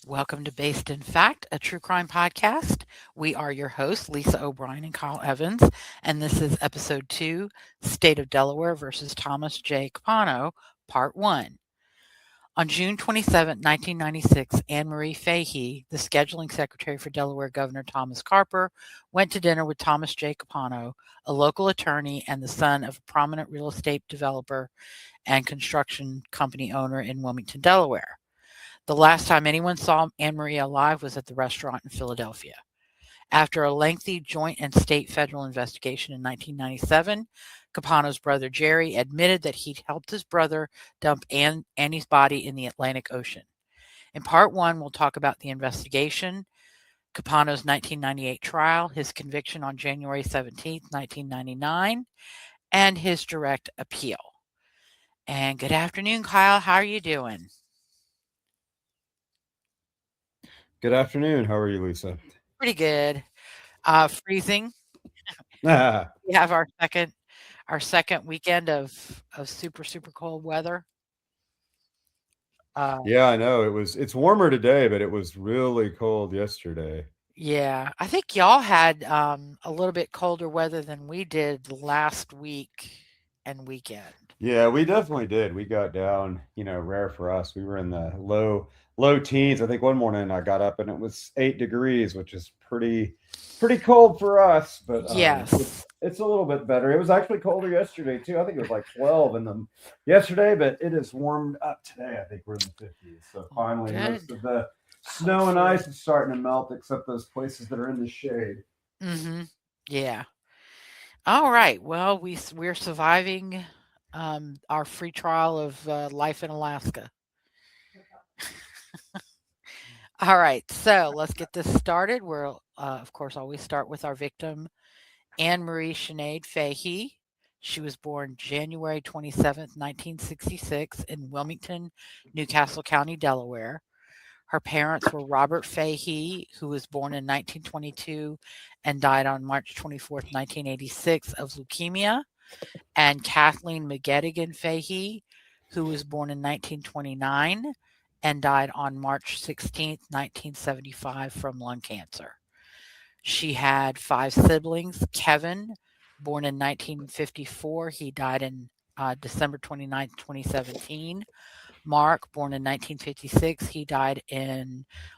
Welcome to Based in Fact, a true crime podcast. We are your hosts, Lisa O'Brien and Kyle Evans, and this is episode 2, State of Delaware versus Thomas J. Capano, part 1. On June 27, 1996, Marie Fahey, the scheduling secretary for Delaware Governor Thomas Carper, went to dinner with Thomas J. Capano, a local attorney and the son of a prominent real estate developer and construction company owner in Wilmington, Delaware. The last time anyone saw Anne Marie alive was at the restaurant in Philadelphia. After a lengthy joint and state federal investigation in 1997, Capano's brother Gerry admitted that he'd helped his brother dump Annie's body in the Atlantic Ocean. In part 1, we'll talk about the investigation, Capano's 1998 trial, his conviction on January 17, 1999, and his direct appeal. And good afternoon, Kyle. How are you doing? Good afternoon. How are you, Lisa? Pretty good. Freezing. Ah, We have our second weekend of super cold weather. Uh, yeah, I know. It's warmer today, but it was really cold yesterday. yeah, I think y'all had a little bit colder weather than we did last week and weekend. Yeah, we definitely did. We got down, rare for us. We were in the low teens. I think one morning I got up and it was 8 degrees, which is pretty cold for us, but Yes. it's a little bit better. It was actually colder yesterday too. I think it was like 12 in the yesterday, but it is warmed up today. I think we're in the 50s. So Well, finally most good. of the snow and Hopefully. ice is starting to melt except those places that are in the shade. Mm-hmm. Yeah. All right. Well, we're surviving our free trial of life in Alaska. All right. So let's get this started. We'll, of course, always start with our victim, Anne Marie Sinead Fahey. She was born January 27th, 1966, in Wilmington, Newcastle County, Delaware. Her parents were Robert Fahey, who was born in 1922 and died on March 24th, 1986, of leukemia, and Kathleen McGettigan Fahey, who was born in 1929 and died on March 16th, 1975, from lung cancer. She had 5 siblings. Kevin, born in 1954, he died in December 29th, 2017. Mark, born in 1956, he died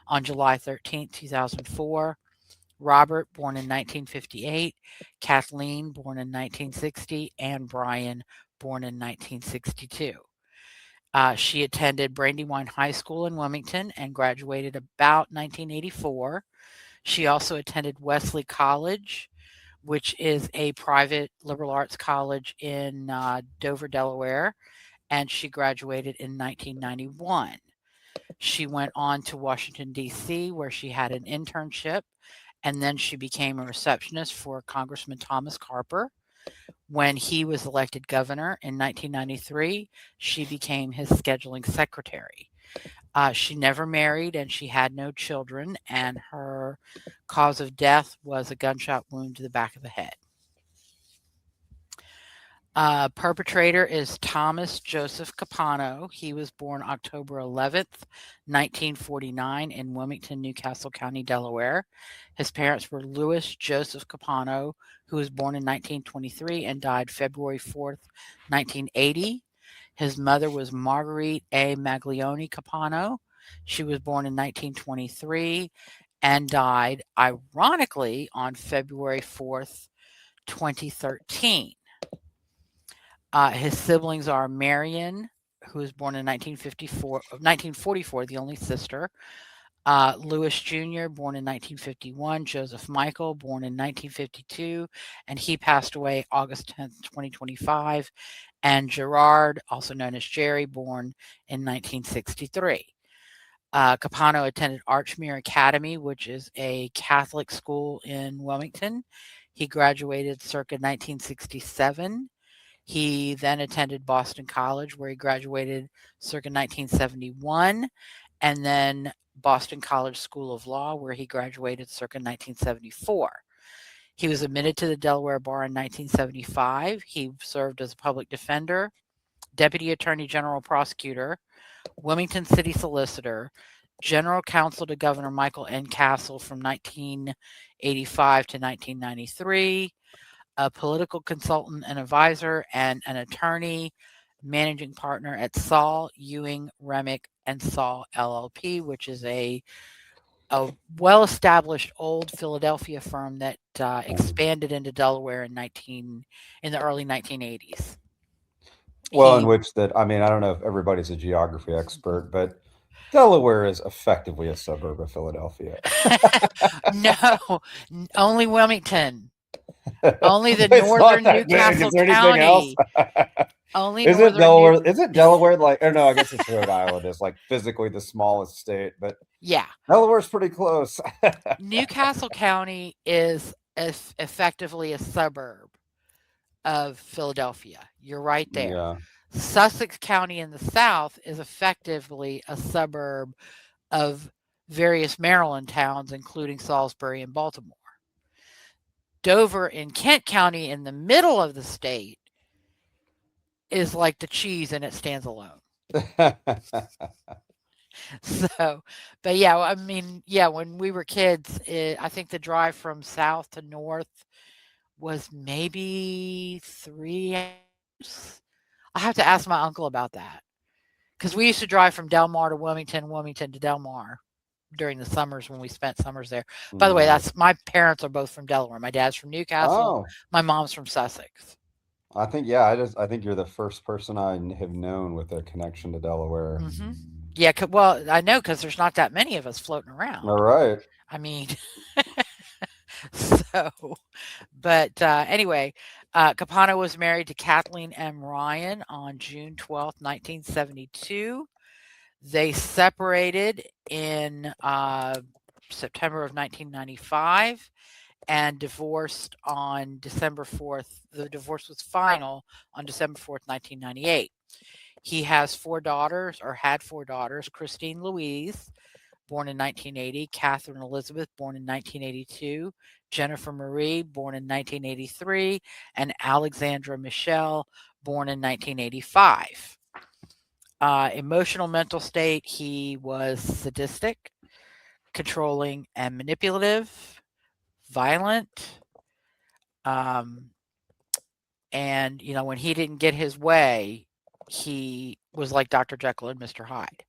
on July 13th, 2004. Robert, born in 1958. Kathleen, born in 1960. And Brian, born in 1962. She attended Brandywine High School in Wilmington and graduated about 1984. She also attended Wesley College, which is a private liberal arts college in Dover, Delaware, and she graduated in 1991. She went on to Washington, D.C., where she had an internship, and then she became a receptionist for Congressman Thomas Carper. When he was elected governor in 1993, she became his scheduling secretary. She never married and she had no children, and her cause of death was a gunshot wound to the back of the head. Perpetrator is Thomas Joseph Capano. He was born October 11th, 1949, in Wilmington, Newcastle County, Delaware. His parents were Louis Joseph Capano, who was born in 1923 and died February 4th, 1980. His mother was Marguerite A. Maglione Capano. She was born in 1923 and died, ironically, on February 4th, 2013. His siblings are Marion, who was born in 1944, the only sister. Louis Jr., born in 1951. Joseph Michael, born in 1952, and he passed away August 10th, 2025. And Gerard, also known as Gerry, born in 1963. Capano attended Archmere Academy, which is a Catholic school in Wilmington. He graduated circa 1967. He then attended Boston College, where he graduated circa 1971, and then Boston College School of Law, where he graduated circa 1974. He was admitted to the Delaware Bar in 1975. He served as a public defender, deputy attorney general prosecutor, Wilmington city solicitor, general counsel to Governor Michael N. Castle from 1985 to 1993, a political consultant and advisor, and an attorney, managing partner at Saul, Ewing, Remick, and Saul LLP, which is a well-established old Philadelphia firm that expanded into Delaware in the early 1980s. Well, in He which that, I mean, I don't know if everybody's a geography expert, but Delaware is effectively a suburb of Philadelphia. no, only Wilmington, only the It's not northern that big. Newcastle Is there anything else? County, only Is it northern New. Delaware? Is it Delaware? Like, or no, I guess it's Rhode Island is like physically the smallest state, but Yeah, Delaware's pretty close. Newcastle County is effectively a suburb of Philadelphia. You're right there. Yeah. Sussex County in the south is effectively a suburb of various Maryland towns, including Salisbury and Baltimore. Dover in Kent County in the middle of the state is like the cheese and it stands alone. So, but yeah, I mean, yeah, when we were kids, I think the drive from south to north was maybe 3 hours. I have to ask my uncle about that because we used to drive from Delmar to Wilmington, Wilmington to Delmar during the summers when we spent summers there. By the way, Yeah. that's my parents are both from Delaware. My dad's from Newcastle. Oh, My mom's from Sussex. I think, yeah, I think you're the first person I have known with a connection to Delaware. Hmm. Yeah, well, I know because there's not that many of us floating around. All right. I mean, so, but anyway, Capano was married to Kathleen M. Ryan on June 12th, 1972. They separated in September of 1995 and divorced on December 4th. The divorce was final on December 4th, 1998. He has 4 daughters, or had 4 daughters: Christine Louise, born in 1980, Catherine Elizabeth, born in 1982, Jennifer Marie, born in 1983, and Alexandra Michelle, born in 1985. Emotional mental state, he was sadistic, controlling, and manipulative, violent. Um, and, when he didn't get his way, he was like Dr. Jekyll and Mr. Hyde.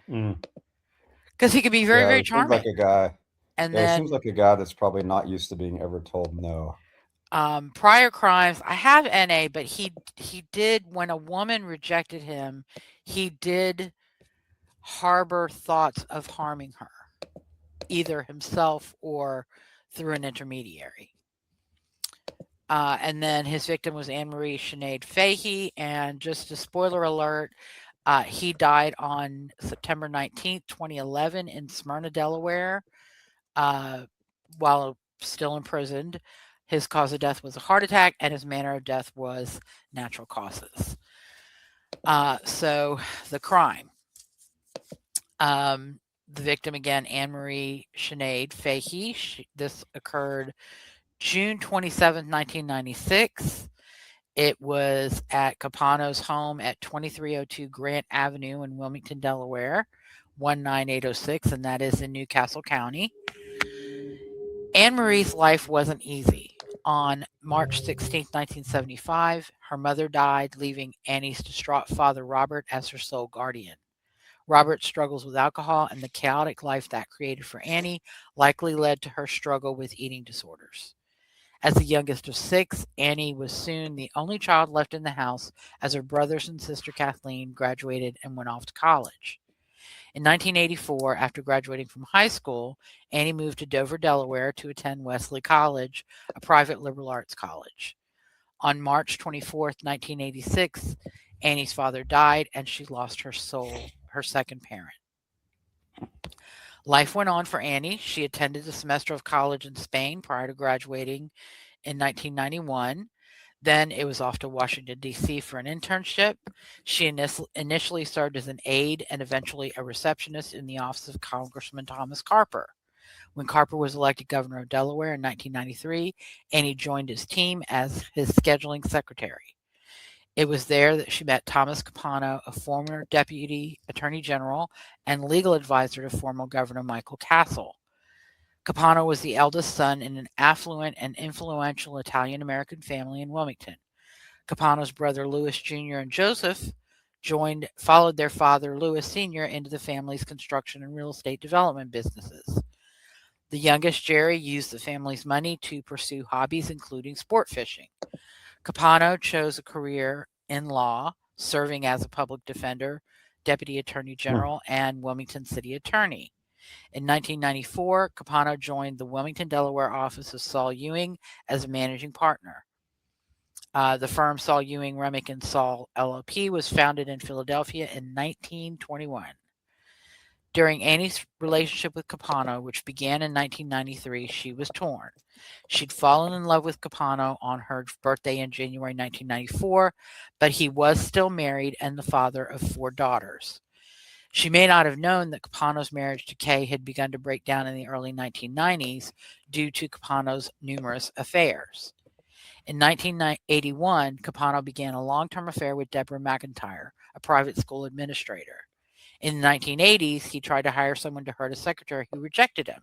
Mm. Because he could be very, Yeah, very he seems like charming. a guy. And Yeah, he seems then like a guy that's probably not used to being ever told no. prior crimes, I have NA, but he did, when a woman rejected him, he did harbor thoughts of harming her, either himself or through an intermediary. And then his victim was Marie Fahey, and just a spoiler alert, he died on September 19th, 2011 in Smyrna, Delaware, while still imprisoned. His cause of death was a heart attack, and his manner of death was natural causes. So the crime. The victim, again, Marie Fahey. This occurred June 27th, 1996. It was at Capano's home at 2302 Grant Avenue in Wilmington, Delaware, 19806, and that is in Newcastle County. Marie's life wasn't easy. On March 16, 1975, her mother died, leaving Annie's distraught father, Robert, as her sole guardian. Robert struggles with alcohol, and the chaotic life that created for Annie likely led to her struggle with eating disorders. As the youngest of 6, Annie was soon the only child left in the house as her brothers and sister Kathleen graduated and went off to college. In 1984, after graduating from high school, Annie moved to Dover, Delaware to attend Wesley College, a private liberal arts college. On March 24th, 1986, Annie's father died and she lost her second parent. Life went on for Annie. She attended a semester of college in Spain prior to graduating in 1991. Then it was off to Washington, D.C. for an internship. She initially served as an aide and eventually a receptionist in the office of Congressman Thomas Carper. When Carper was elected governor of Delaware in 1993, Annie joined his team as his scheduling secretary. It was there that she met Thomas Capano, a former deputy attorney general and legal advisor to former Governor Michael Castle. Capano was the eldest son in an affluent and influential Italian American family in Wilmington. Capano's brother Louis Jr. and Joseph followed their father Louis Sr. into the family's construction and real estate development businesses. The youngest, Gerry, used the family's money to pursue hobbies including sport fishing. Capano chose a career in law, serving as a public defender, deputy attorney general, and Wilmington city attorney. In 1994, Capano joined the Wilmington, Delaware office of Saul Ewing as a managing partner. The firm Saul Ewing, Remick and Saul LLP was founded in Philadelphia in 1921. During Annie's relationship with Capano, which began in 1993, she was torn. She'd fallen in love with Capano on her birthday in January 1994, but he was still married and the father of 4 daughters. She may not have known that Capano's marriage to Kay had begun to break down in the early 1990s due to Capano's numerous affairs. In 1981, Capano began a long-term affair with Deborah McIntyre, a private school administrator. In the 1980s, he tried to hire someone to hurt a secretary who rejected him.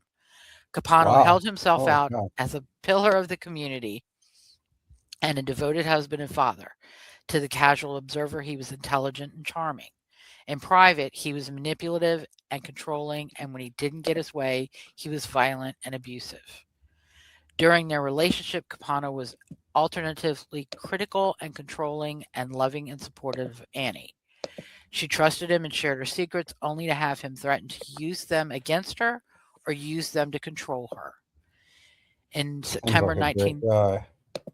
Capano held himself out as a pillar of the community and a devoted husband and father. To the casual observer, he was intelligent and charming. In private, he was manipulative and controlling, and when he didn't get his way, he was violent and abusive. During their relationship, Capano was alternatively critical and controlling and loving and supportive of Annie. She trusted him and shared her secrets, only to have him threaten to use them against her or use them to control her. In September 19...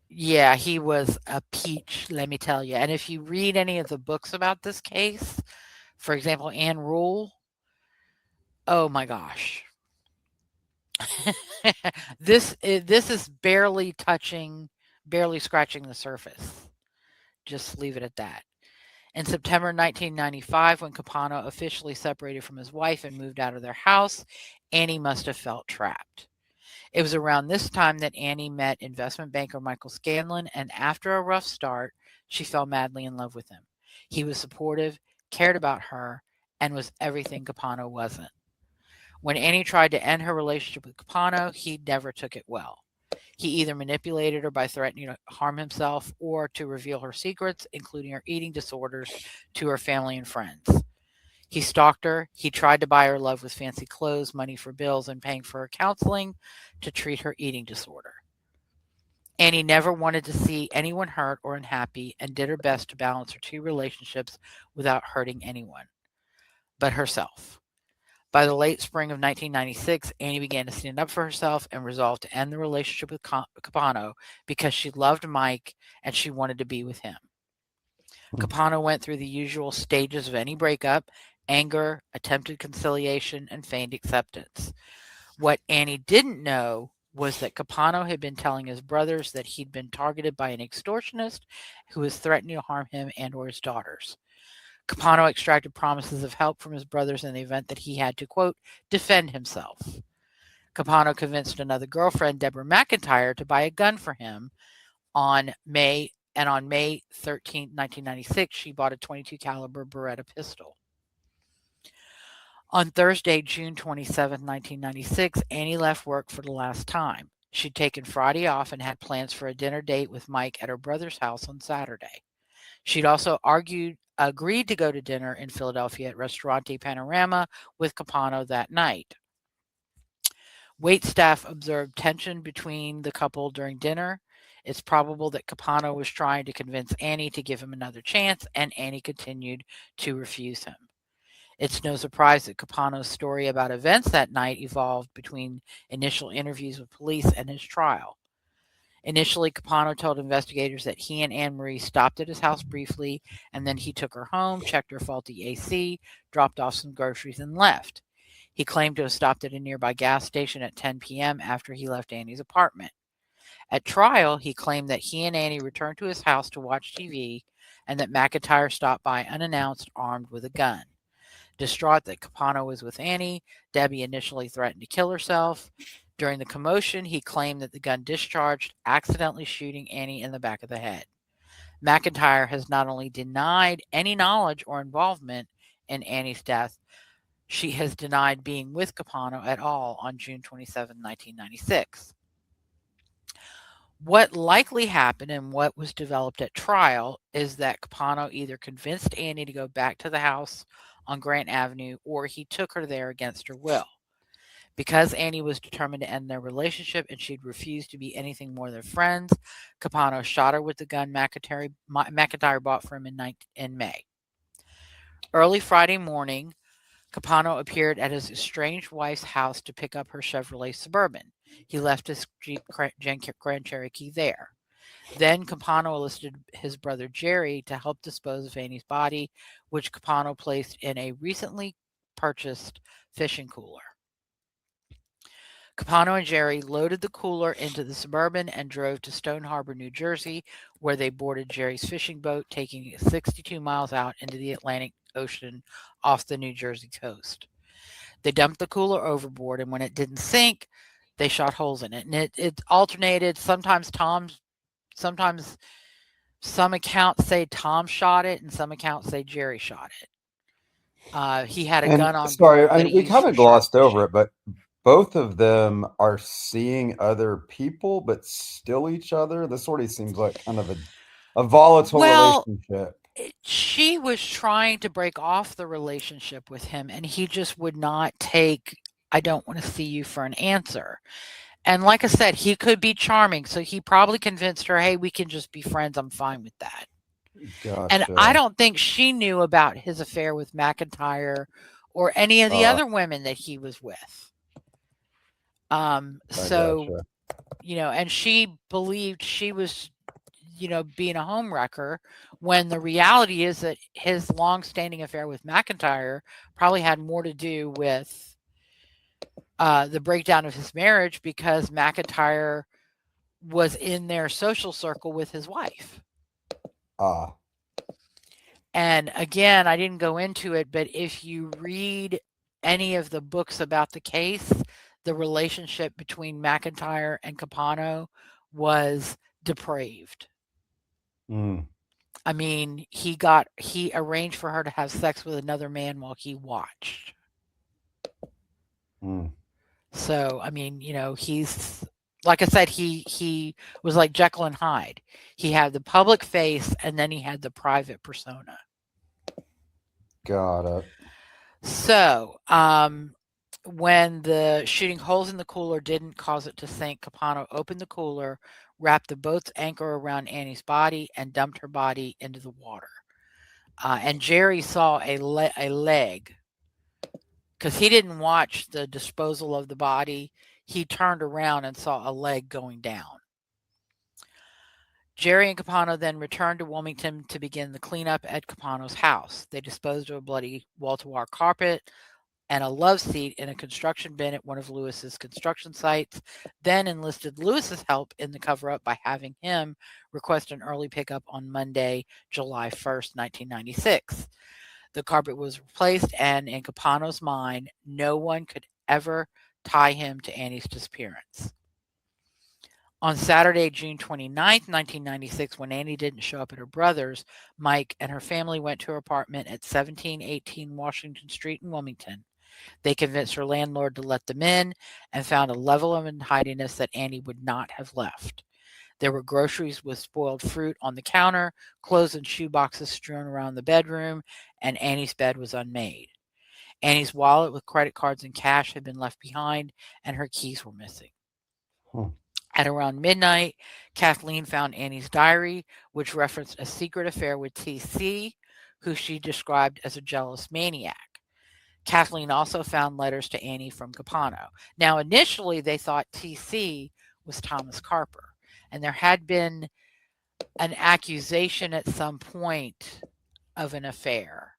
Yeah, he was a peach, let me tell you. And if you read any of the books about this case, for example, Anne Rule, oh my gosh. This is barely scratching the surface. Just leave it at that. In September 1995, when Capano officially separated from his wife and moved out of their house, Annie must have felt trapped. It was around this time that Annie met investment banker Michael Scanlon, and after a rough start, she fell madly in love with him. He was supportive, cared about her, and was everything Capano wasn't. When Annie tried to end her relationship with Capano, he never took it well. He either manipulated her by threatening to harm himself or to reveal her secrets, including her eating disorders, to her family and friends. He stalked her. He tried to buy her love with fancy clothes, money for bills, and paying for her counseling to treat her eating disorder. Annie never wanted to see anyone hurt or unhappy and did her best to balance her 2 relationships without hurting anyone but herself. By the late spring of 1996, Annie began to stand up for herself and resolved to end the relationship with Capano because she loved Mike and she wanted to be with him. Capano went through the usual stages of any breakup: anger, attempted conciliation, and feigned acceptance. What Annie didn't know was that Capano had been telling his brothers that he'd been targeted by an extortionist who was threatening to harm him and or his daughters. Capano extracted promises of help from his brothers in the event that he had to, quote, defend himself. Capano convinced another girlfriend, Deborah McIntyre, to buy a gun for him on May 13, 1996, she bought a .22 caliber Beretta pistol. On Thursday, June 27, 1996, Annie left work for the last time. She'd taken Friday off and had plans for a dinner date with Mike at her brother's house on Saturday. She'd also agreed to go to dinner in Philadelphia at Ristorante Panorama with Capano that night. Waitstaff observed tension between the couple during dinner. It's probable that Capano was trying to convince Annie to give him another chance, and Annie continued to refuse him. It's no surprise that Capano's story about events that night evolved between initial interviews with police and his trial. Initially, Capano told investigators that he and Anne Marie stopped at his house briefly, and then he took her home, checked her faulty AC, dropped off some groceries, and left. He claimed to have stopped at a nearby gas station at 10 p.m. after he left Annie's apartment. At trial, he claimed that he and Annie returned to his house to watch TV and that McIntyre stopped by unannounced, armed with a gun. Distraught that Capano was with Annie, Debbie initially threatened to kill herself. During the commotion, he claimed that the gun discharged, accidentally shooting Annie in the back of the head. McIntyre has not only denied any knowledge or involvement in Annie's death, she has denied being with Capano at all on June 27, 1996. What likely happened and what was developed at trial is that Capano either convinced Annie to go back to the house on Grant Avenue or he took her there against her will. Because Annie was determined to end their relationship and she'd refused to be anything more than friends, Capano shot her with the gun McIntyre bought for him in May. Early Friday morning, Capano appeared at his estranged wife's house to pick up her Chevrolet Suburban. He left his Jeep Grand Cherokee there. Then Capano enlisted his brother Gerry to help dispose of Annie's body, which Capano placed in a recently purchased fishing cooler. Capano and Gerry loaded the cooler into the Suburban and drove to Stone Harbor, New Jersey, where they boarded Gerry's fishing boat, taking it 62 miles out into the Atlantic Ocean off the New Jersey coast. They dumped the cooler overboard, and when it didn't sink, they shot holes in it. And it alternated. Sometimes some accounts say Tom shot it, and some accounts say Gerry shot it. He had a gun on Sorry, board that he we used kind for of glossed shark over fishing. it, but both of them are seeing other people, but still each other. This sort of seems like kind of a volatile Well, relationship. she was trying to break off the relationship with him, and he just would not take, I don't want to see you for an answer. And like I said, he could be charming. So he probably convinced her, hey, we can just be friends. I'm fine with that. And I Gotcha. don't think she knew about his affair with McIntyre or any of the Uh, other women that he was with. I So, gotcha. and she believed she was, being a home wrecker when the reality is that his long-standing affair with McIntyre probably had more to do with the breakdown of his marriage because McIntyre was in their social circle with his wife. Ah, And again, I didn't go into it, but if you read any of the books about the case, the relationship between McIntyre and Capano was depraved. mm, I mean, he arranged for her to have sex with another man while he watched. mm. So, I mean, he's like I said, he was like Jekyll and Hyde. He had the public face and then he had the private persona. Got it. So, when the shooting holes in the cooler didn't cause it to sink, Capano opened the cooler, wrapped the boat's anchor around Annie's body, and dumped her body into the water. And Gerry saw a leg because he didn't watch the disposal of the body. He turned around and saw a leg going down. Gerry and Capano then returned to Wilmington to begin the cleanup at Capano's house. They disposed of a bloody wall-to-wall carpet and a love seat in a construction bin at one of Lewis's construction sites, then enlisted Lewis's help in the cover-up by having him request an early pickup on Monday, July 1st, 1996. The carpet was replaced, and in Capano's mind, no one could ever tie him to Annie's disappearance. On Saturday, June 29th, 1996, when Annie didn't show up at her brother's, Mike and her family went to her apartment at 1718 Washington Street in Wilmington. They convinced her landlord to let them in and found a level of untidiness that Annie would not have left. There were groceries with spoiled fruit on the counter, clothes and shoe boxes strewn around the bedroom, and Annie's bed was unmade. Annie's wallet with credit cards and cash had been left behind, and her keys were missing. Hmm. At around midnight, Kathleen found Annie's diary, which referenced a secret affair with TC, who she described as a jealous maniac. Kathleen also found letters to Annie from Capano. Now, initially, they thought TC was Thomas Carper, and there had been an accusation at some point of an affair.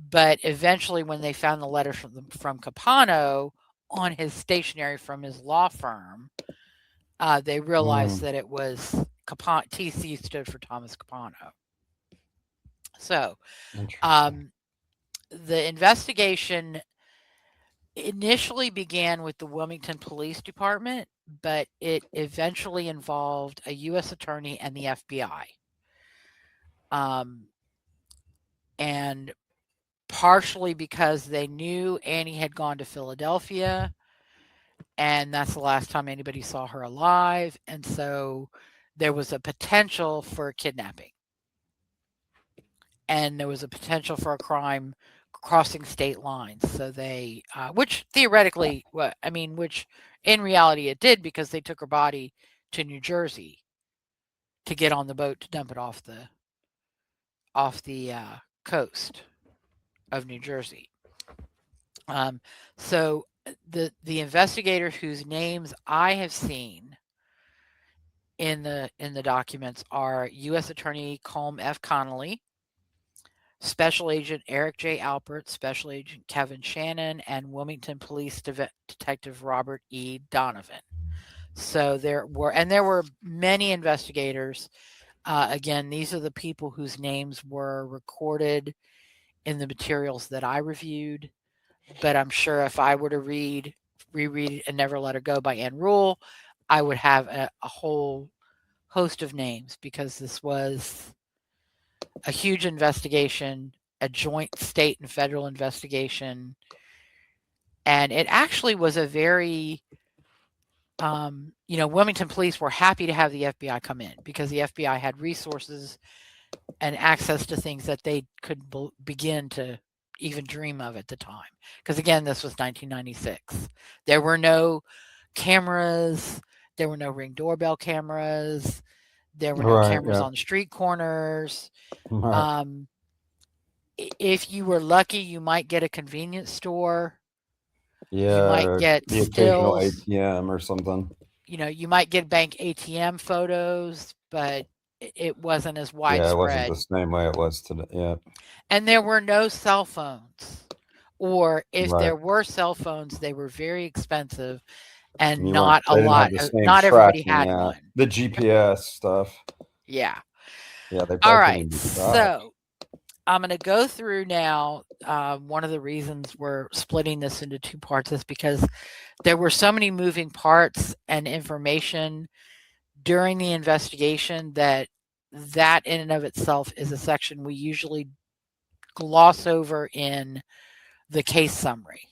But eventually, when they found the letters from Capano on his stationery from his law firm, they realized Mm. that it was Capano. TC stood for Thomas Capano. So, Interesting. the investigation initially began with the Wilmington Police Department, but it eventually involved a U.S. attorney and the FBI. And partially because they knew Annie had gone to Philadelphia, and that's the last time anybody saw her alive. And so there was a potential for kidnapping, and there was a potential for a crime crossing state lines. So they, which theoretically, which in reality it did, because they took her body to New Jersey to get on the boat to dump it off the coast of New Jersey. So the investigator whose names I have seen in the documents are U.S. Attorney Colm F. Connolly, Special Agent Eric J. Alpert, Special Agent Kevin Shannon, and Wilmington Police Detective Robert E. Donovan. So there were many investigators. Again, these are the people whose names were recorded in the materials that I reviewed. But I'm sure if I were to reread And Never Let Her Go by Ann Rule, I would have a whole host of names, because this was a huge investigation, a joint state and federal investigation. And it actually was a very, Wilmington police were happy to have the FBI come in, because the FBI had resources and access to things that they could begin to even dream of at the time. Because again, this was 1996. There were no cameras, there were no Ring doorbell cameras, there were no Right. cameras Yeah. on street corners. Right. Um, if you were lucky, you might get a convenience store. You Yeah. might Or get the occasional stills. ATM or something. You might get bank ATM photos, but it wasn't as Yeah. It wasn't the widespread. same way it was today. Yeah. And there were no cell phones. Or if Right. there were cell phones, they were very expensive, and You weren't. They didn't have the same not everybody tracking. had Yeah. one. The GPS stuff. Yeah. Yeah. They All probably couldn't right. even be tracked. So I'm going to go through now. One of the reasons we're splitting this into two parts is because there were so many moving parts and information during the investigation that in and of itself is a section we usually gloss over in the case summary.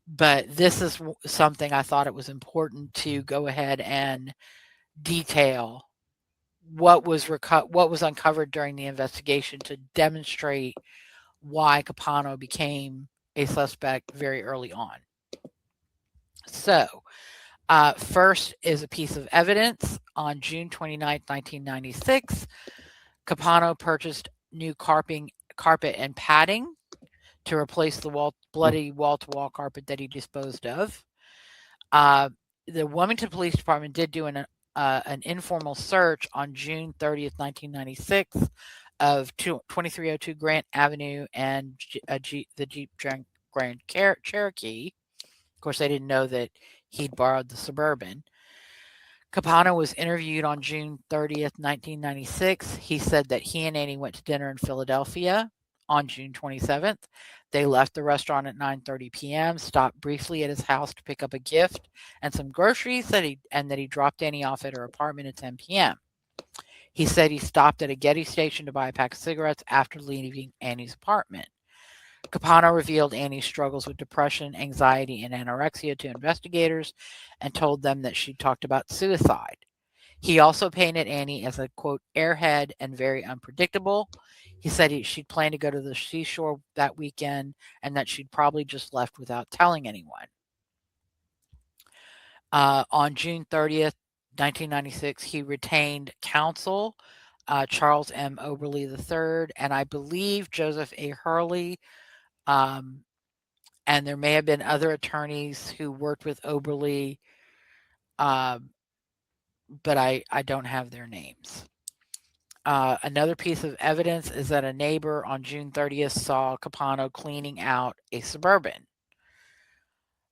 But this is something I thought it was important to go ahead and detail what was uncovered during the investigation, to demonstrate why Capano became a suspect very early on. So, first is a piece of evidence. On June 29th, 1996, Capano purchased new carpet and padding to replace the bloody wall-to-wall carpet that he disposed of. The Wilmington Police Department did do an informal search on June 30th, 1996, of 2302 Grant Avenue and the Jeep Grand Cherokee. Of course, they didn't know that he'd borrowed the Suburban. Capano was interviewed on June 30th, 1996. He said that he and Annie went to dinner in Philadelphia on June 27th. They left the restaurant at 9:30 p.m., stopped briefly at his house to pick up a gift and some groceries, that he dropped Annie off at her apartment at 10 p.m. He said he stopped at a Getty station to buy a pack of cigarettes after leaving Annie's apartment. Capano revealed Annie's struggles with depression, anxiety, and anorexia to investigators, and told them that she talked about suicide. He also painted Annie as a, quote, airhead and very unpredictable. He said she'd planned to go to the seashore that weekend, and that she'd probably just left without telling anyone. On June 30th, 1996, he retained counsel, Charles M. Oberly III, and I believe Joseph A. Hurley. And there may have been other attorneys who worked with Oberly, but I don't have their names. Another piece of evidence is that a neighbor on June 30th saw Capano cleaning out a Suburban.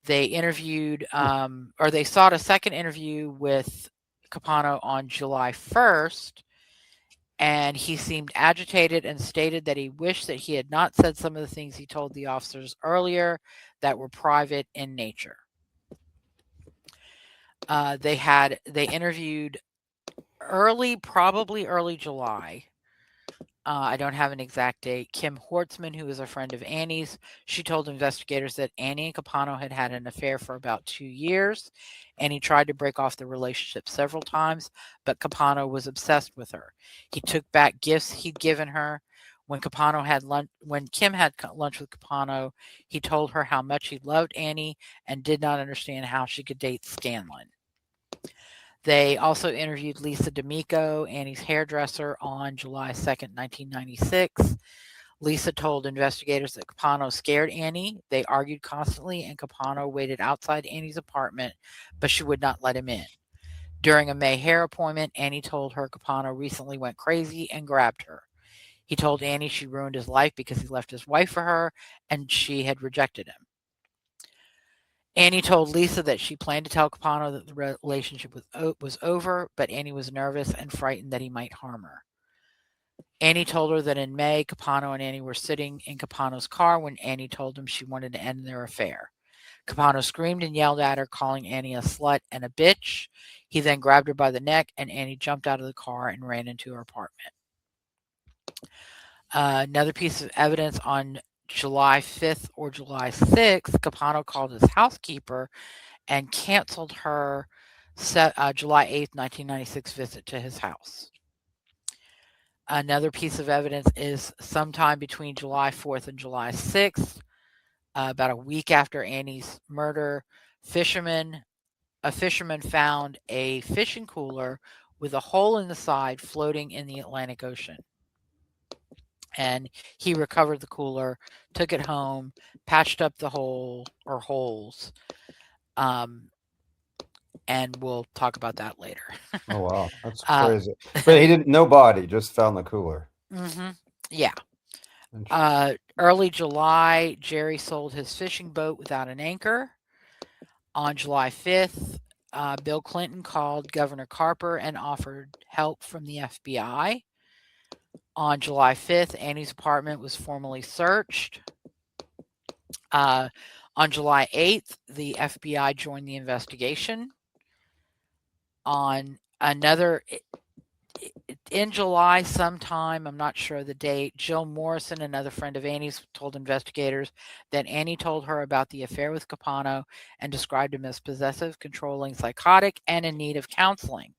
They interviewed, or they sought a second interview with Capano on July 1st, and he seemed agitated and stated that he wished that he had not said some of the things he told the officers earlier that were private in nature. They interviewed probably early July, I don't have an exact date. Kim Hortzman, who was a friend of Annie's, she told investigators that Annie and Capano had had an affair for about 2 years. Annie tried to break off the relationship several times, but Capano was obsessed with her. He took back gifts he'd given her. When Kim had lunch with Capano, he told her how much he loved Annie and did not understand how she could date Scanlon. They also interviewed Lisa D'Amico, Annie's hairdresser, on July 2nd, 1996. Lisa told investigators that Capano scared Annie. They argued constantly, and Capano waited outside Annie's apartment, but she would not let him in. During a May hair appointment, Annie told her Capano recently went crazy and grabbed her. He told Annie she ruined his life because he left his wife for her and she had rejected him. Annie told Lisa that she planned to tell Capano that the relationship was over, but Annie was nervous and frightened that he might harm her. Annie told her that in May, Capano and Annie were sitting in Capano's car when Annie told him she wanted to end their affair. Capano screamed and yelled at her, calling Annie a slut and a bitch. He then grabbed her by the neck, and Annie jumped out of the car and ran into her apartment. Another piece of evidence: on July 5th or July 6th, Capano called his housekeeper and canceled her July 8th, 1996 visit to his house. Another piece of evidence is sometime between July 4th and July 6th, about a week after Annie's murder, a fisherman found a fishing cooler with a hole in the side floating in the Atlantic Ocean. And he recovered the cooler, took it home, patched up the hole or holes, and we'll talk about that later. Oh wow, that's Uh, crazy. But he didn't. Nobody just found the cooler. yeah. Interesting. Early July, Gerry sold his fishing boat without an anchor. On July 5th, Bill Clinton called Governor Carper and offered help from the FBI. On July 5th, Annie's apartment was formally searched. On July 8th, the FBI joined the investigation. On another, in July sometime, I'm not sure the date, Jill Morrison, another friend of Annie's, told investigators that Annie told her about the affair with Capano and described him as possessive, controlling, psychotic, and in need of counseling.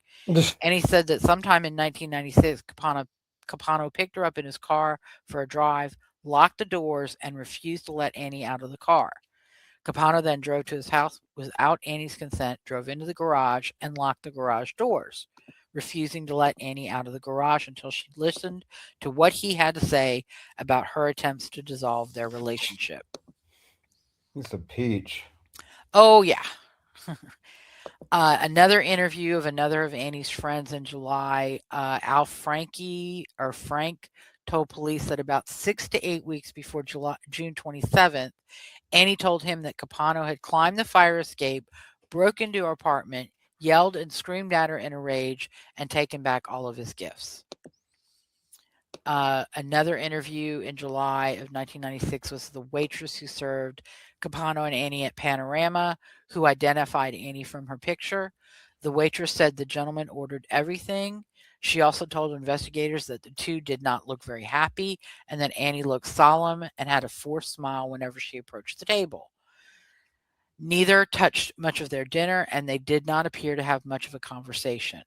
Annie said that sometime in 1996, Capano picked her up in his car for a drive, locked the doors, and refused to let Annie out of the car. Capano then drove to his house without Annie's consent, drove into the garage, and locked the garage doors, refusing to let Annie out of the garage until she listened to what he had to say about her attempts to dissolve their relationship. He's a peach. Oh, yeah. Another interview of another of Annie's friends in July, Frank told police that about 6 to 8 weeks before June 27th, Annie told him that Capano had climbed the fire escape, broke into her apartment, yelled and screamed at her in a rage, and taken back all of his gifts. Another interview in July of 1996 was the waitress who served Capano and Annie at Panorama, who identified Annie from her picture. The waitress said the gentleman ordered everything. She also told investigators that the two did not look very happy and that Annie looked solemn and had a forced smile whenever she approached the table. Neither touched much of their dinner, and they did not appear to have much of a conversation.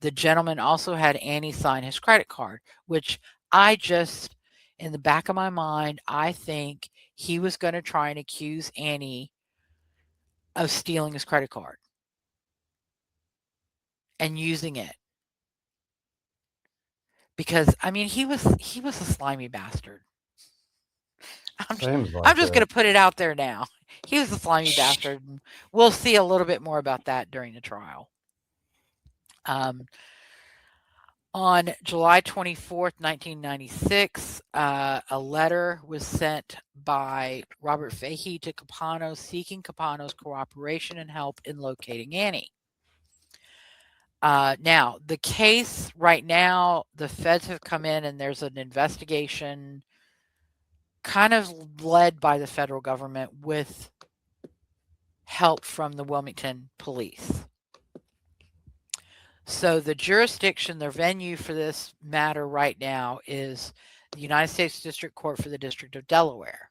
The gentleman also had Annie sign his credit card, which in the back of my mind, I think he was going to try and accuse Annie of stealing his credit card and using it. Because I mean, he was a slimy bastard. Seems I'm like just it. going to put it out there now. He was a slimy bastard. And we'll see a little bit more about that during the trial. On July 24th, 1996, a letter was sent by Robert Fahey to Capano seeking Capano's cooperation and help in locating Annie. Now, the case right now, the feds have come in and there's an investigation kind of led by the federal government with help from the Wilmington police. So the jurisdiction, the venue for this matter right now is the United States District Court for the District of Delaware.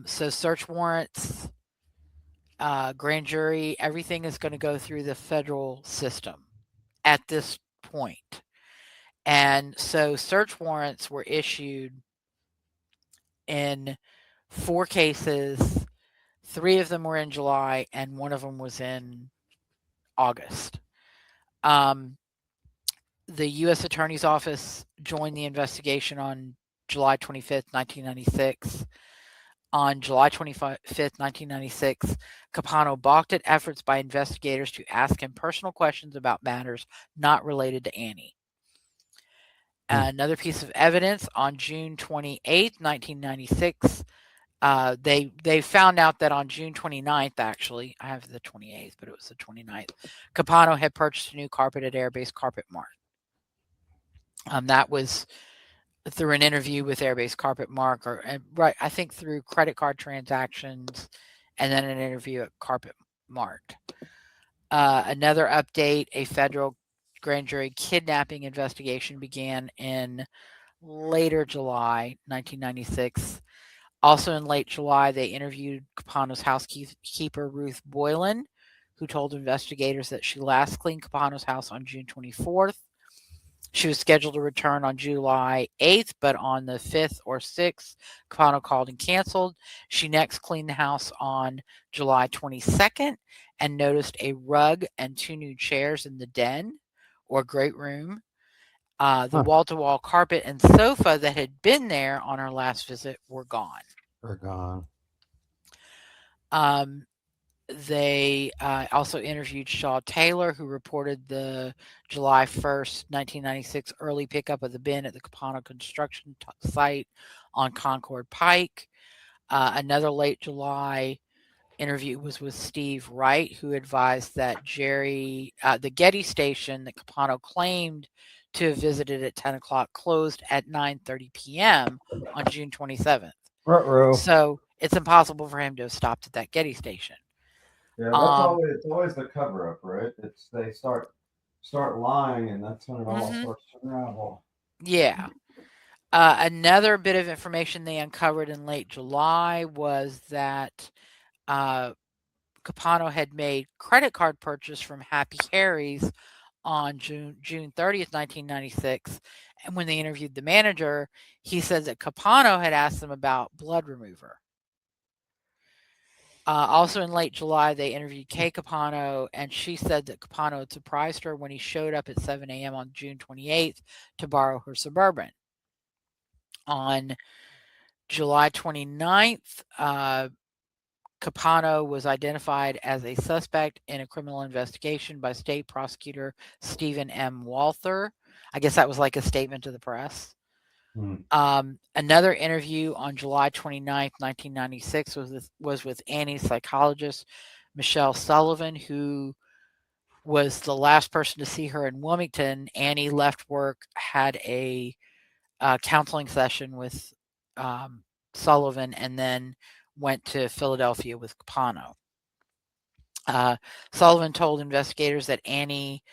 So search warrants, grand jury, everything is going to go through the federal system at this point. And so search warrants were issued in 4 cases. 3 of them were in July, and 1 of them was in August. The U.S. Attorney's Office joined the investigation on July 25th, 1996. On July 25th, 1996, Capano balked at efforts by investigators to ask him personal questions about matters not related to Annie. Another piece of evidence, on June 28th, 1996, they found out that on June 29th, actually, I have the 28th, but it was the 29th, Capano had purchased a new carpet at Airbase Carpet Mart. That was through an interview with Airbase Carpet Mart, right, I think through credit card transactions, and then an interview at Carpet Mart. Another update, a federal grand jury kidnapping investigation began in later July 1996. Also in late July, they interviewed Capano's housekeeper, Ruth Boylan, who told investigators that she last cleaned Capano's house on June 24th. She was scheduled to return on July 8th, but on the 5th or 6th, Capano called and canceled. She next cleaned the house on July 22nd and noticed a rug and 2 new chairs in the den or great room. The wall-to-wall carpet and sofa that had been there on her last visit were gone. They're gone. They also interviewed Shaw Taylor, who reported the July 1st, 1996 early pickup of the bin at the Capano construction site on Concord Pike. Another late July interview was with Steve Wright, who advised that Gerry, the Getty station that Capano claimed to have visited at 10 o'clock, closed at 9:30 p.m. on June 27th. Ruh-roh. So it's impossible for him to have stopped at that Getty station. Yeah, it's always the cover up, right? It's they start lying, and that's when it all starts to unravel. Yeah. Another bit of information they uncovered in late July was that Capano had made credit card purchase from Happy Harry's on June 30th, 1996. And when they interviewed the manager, he said that Capano had asked them about blood remover. Also in late July, they interviewed Kay Capano, and she said that Capano had surprised her when he showed up at 7 a.m. on June 28th to borrow her Suburban. On July 29th, Capano was identified as a suspect in a criminal investigation by state prosecutor Stephen M. Walther. I guess that was like a statement to the press. Another interview on July 29th, 1996 was with Annie's psychologist, Michelle Sullivan, who was the last person to see her in Wilmington. Annie left work, had a counseling session with Sullivan, and then went to Philadelphia with Capano. Sullivan told investigators that Annie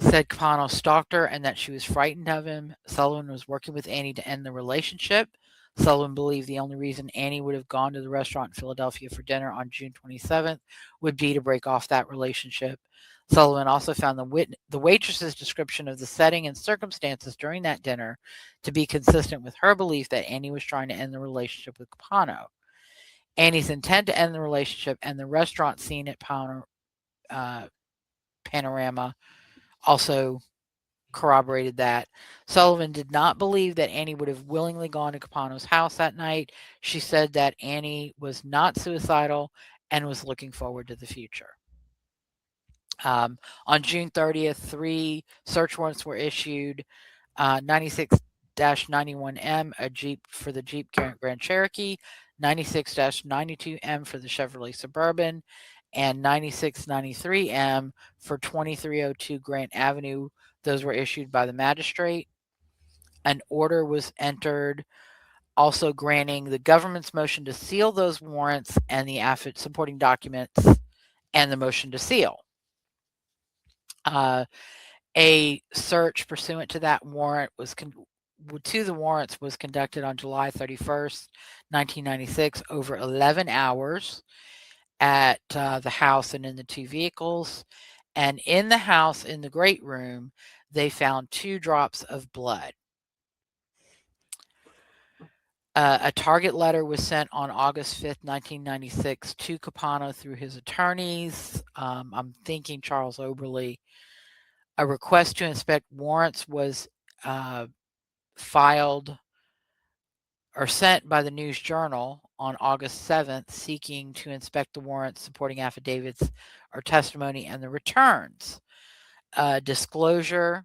said Capano stalked her and that she was frightened of him. Sullivan was working with Annie to end the relationship. Sullivan believed the only reason Annie would have gone to the restaurant in Philadelphia for dinner on June 27th would be to break off that relationship. Sullivan also found the waitress's description of the setting and circumstances during that dinner to be consistent with her belief that Annie was trying to end the relationship with Capano. Annie's intent to end the relationship and the restaurant scene at Panorama also corroborated that. Sullivan did not believe that Annie would have willingly gone to Capano's house that night. She said that Annie was not suicidal and was looking forward to the future. On June 30th, 3 search warrants were issued. 96-91M, a Jeep for the Jeep Grand Cherokee, 96-92M for the Chevrolet Suburban, and 9693M for 2302 Grant Avenue. Those were issued by the magistrate. An order was entered also granting the government's motion to seal those warrants and the supporting documents and the motion to seal. Uh, a search pursuant to that warrant was to the warrants was conducted on July 31st, 1996, over 11 hours at the house and in the two vehicles. And in the house, in the great room, they found 2 drops of blood. A target letter was sent on August 5th, 1996, to Capano through his attorneys. I'm thinking Charles Oberly. A request to inspect warrants was uh, filed or sent by the News Journal on August 7th, seeking to inspect the warrants, supporting affidavits or testimony, and the returns. Disclosure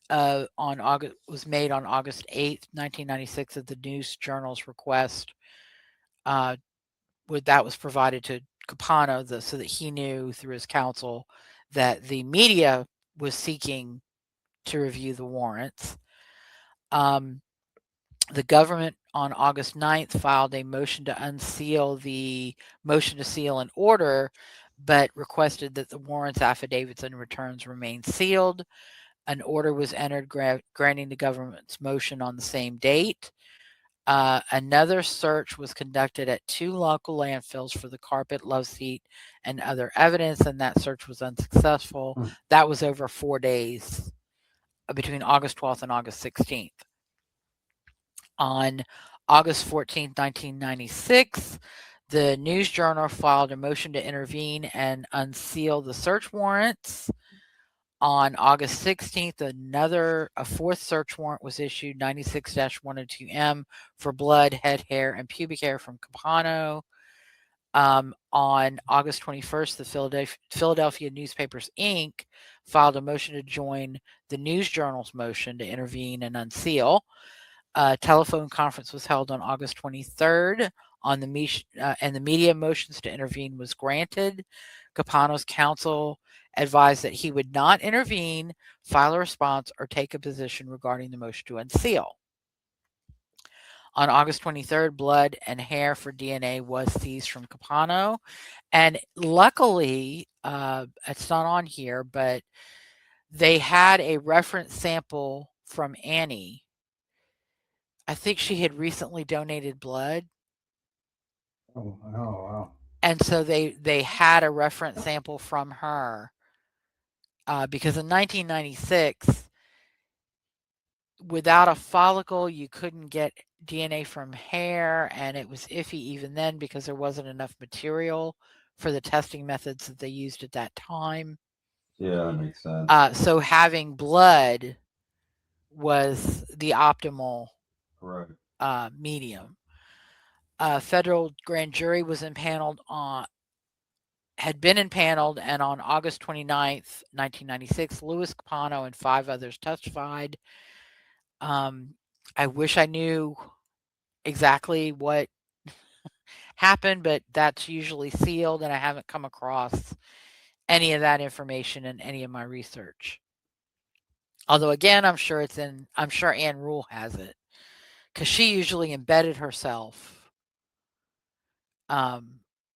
was made on August 8th, 1996, of the News Journal's request. Uh, that was provided to Capano so that he knew through his counsel that the media was seeking to review the warrants. The government on August 9th filed a motion to unseal the motion to seal and order, but requested that the warrants, affidavits, and returns remain sealed. An order was entered granting the government's motion on the same date. Another search was conducted at 2 local landfills for the carpet, love seat, and other evidence, and that search was unsuccessful. That was over 4 days between August 12th and August 16th. On August 14th, 1996, the News Journal filed a motion to intervene and unseal the search warrants. On August 16th, a 4th search warrant was issued, 96-102M, for blood, head hair, and pubic hair from Capano. On August 21st, the Philadelphia Newspapers, Inc. filed a motion to join the News Journal's motion to intervene and unseal. A telephone conference was held on August 23rd and the media motions to intervene was granted. Capano's counsel advised that he would not intervene, file a response, or take a position regarding the motion to unseal. On August 23rd, blood and hair for DNA was seized from Capano. And luckily, it's not on here, but they had a reference sample from Annie. I think she had recently donated blood. Oh, wow. And so they had a reference sample from her because in 1996, without a follicle, you couldn't get DNA from hair, and it was iffy even then because there wasn't enough material for the testing methods that they used at that time. Yeah, that makes sense. So having blood was the optimal Right. medium. Federal grand jury was impaneled had been impaneled, and on August 29th, 1996, Louis Capano and 5 others testified. I wish I knew exactly what happened, but that's usually sealed, and I haven't come across any of that information in any of my research. Although, again, I'm sure Ann Rule has it because she usually embedded herself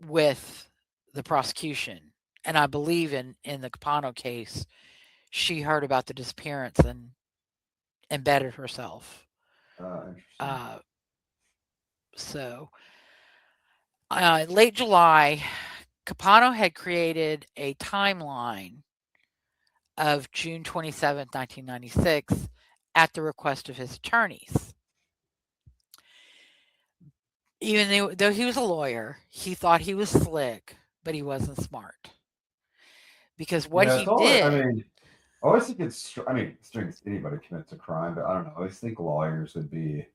with the prosecution. And I believe in the Capano case, she heard about the disappearance and embedded herself. Interesting. So, late July, Capano had created a timeline of June 27th, 1996, at the request of his attorneys. Even though he was a lawyer, he thought he was slick, but he wasn't smart. Because what Yeah, he it's always, I did, mean, I always think anybody commits a crime, but I don't know. I always think lawyers would be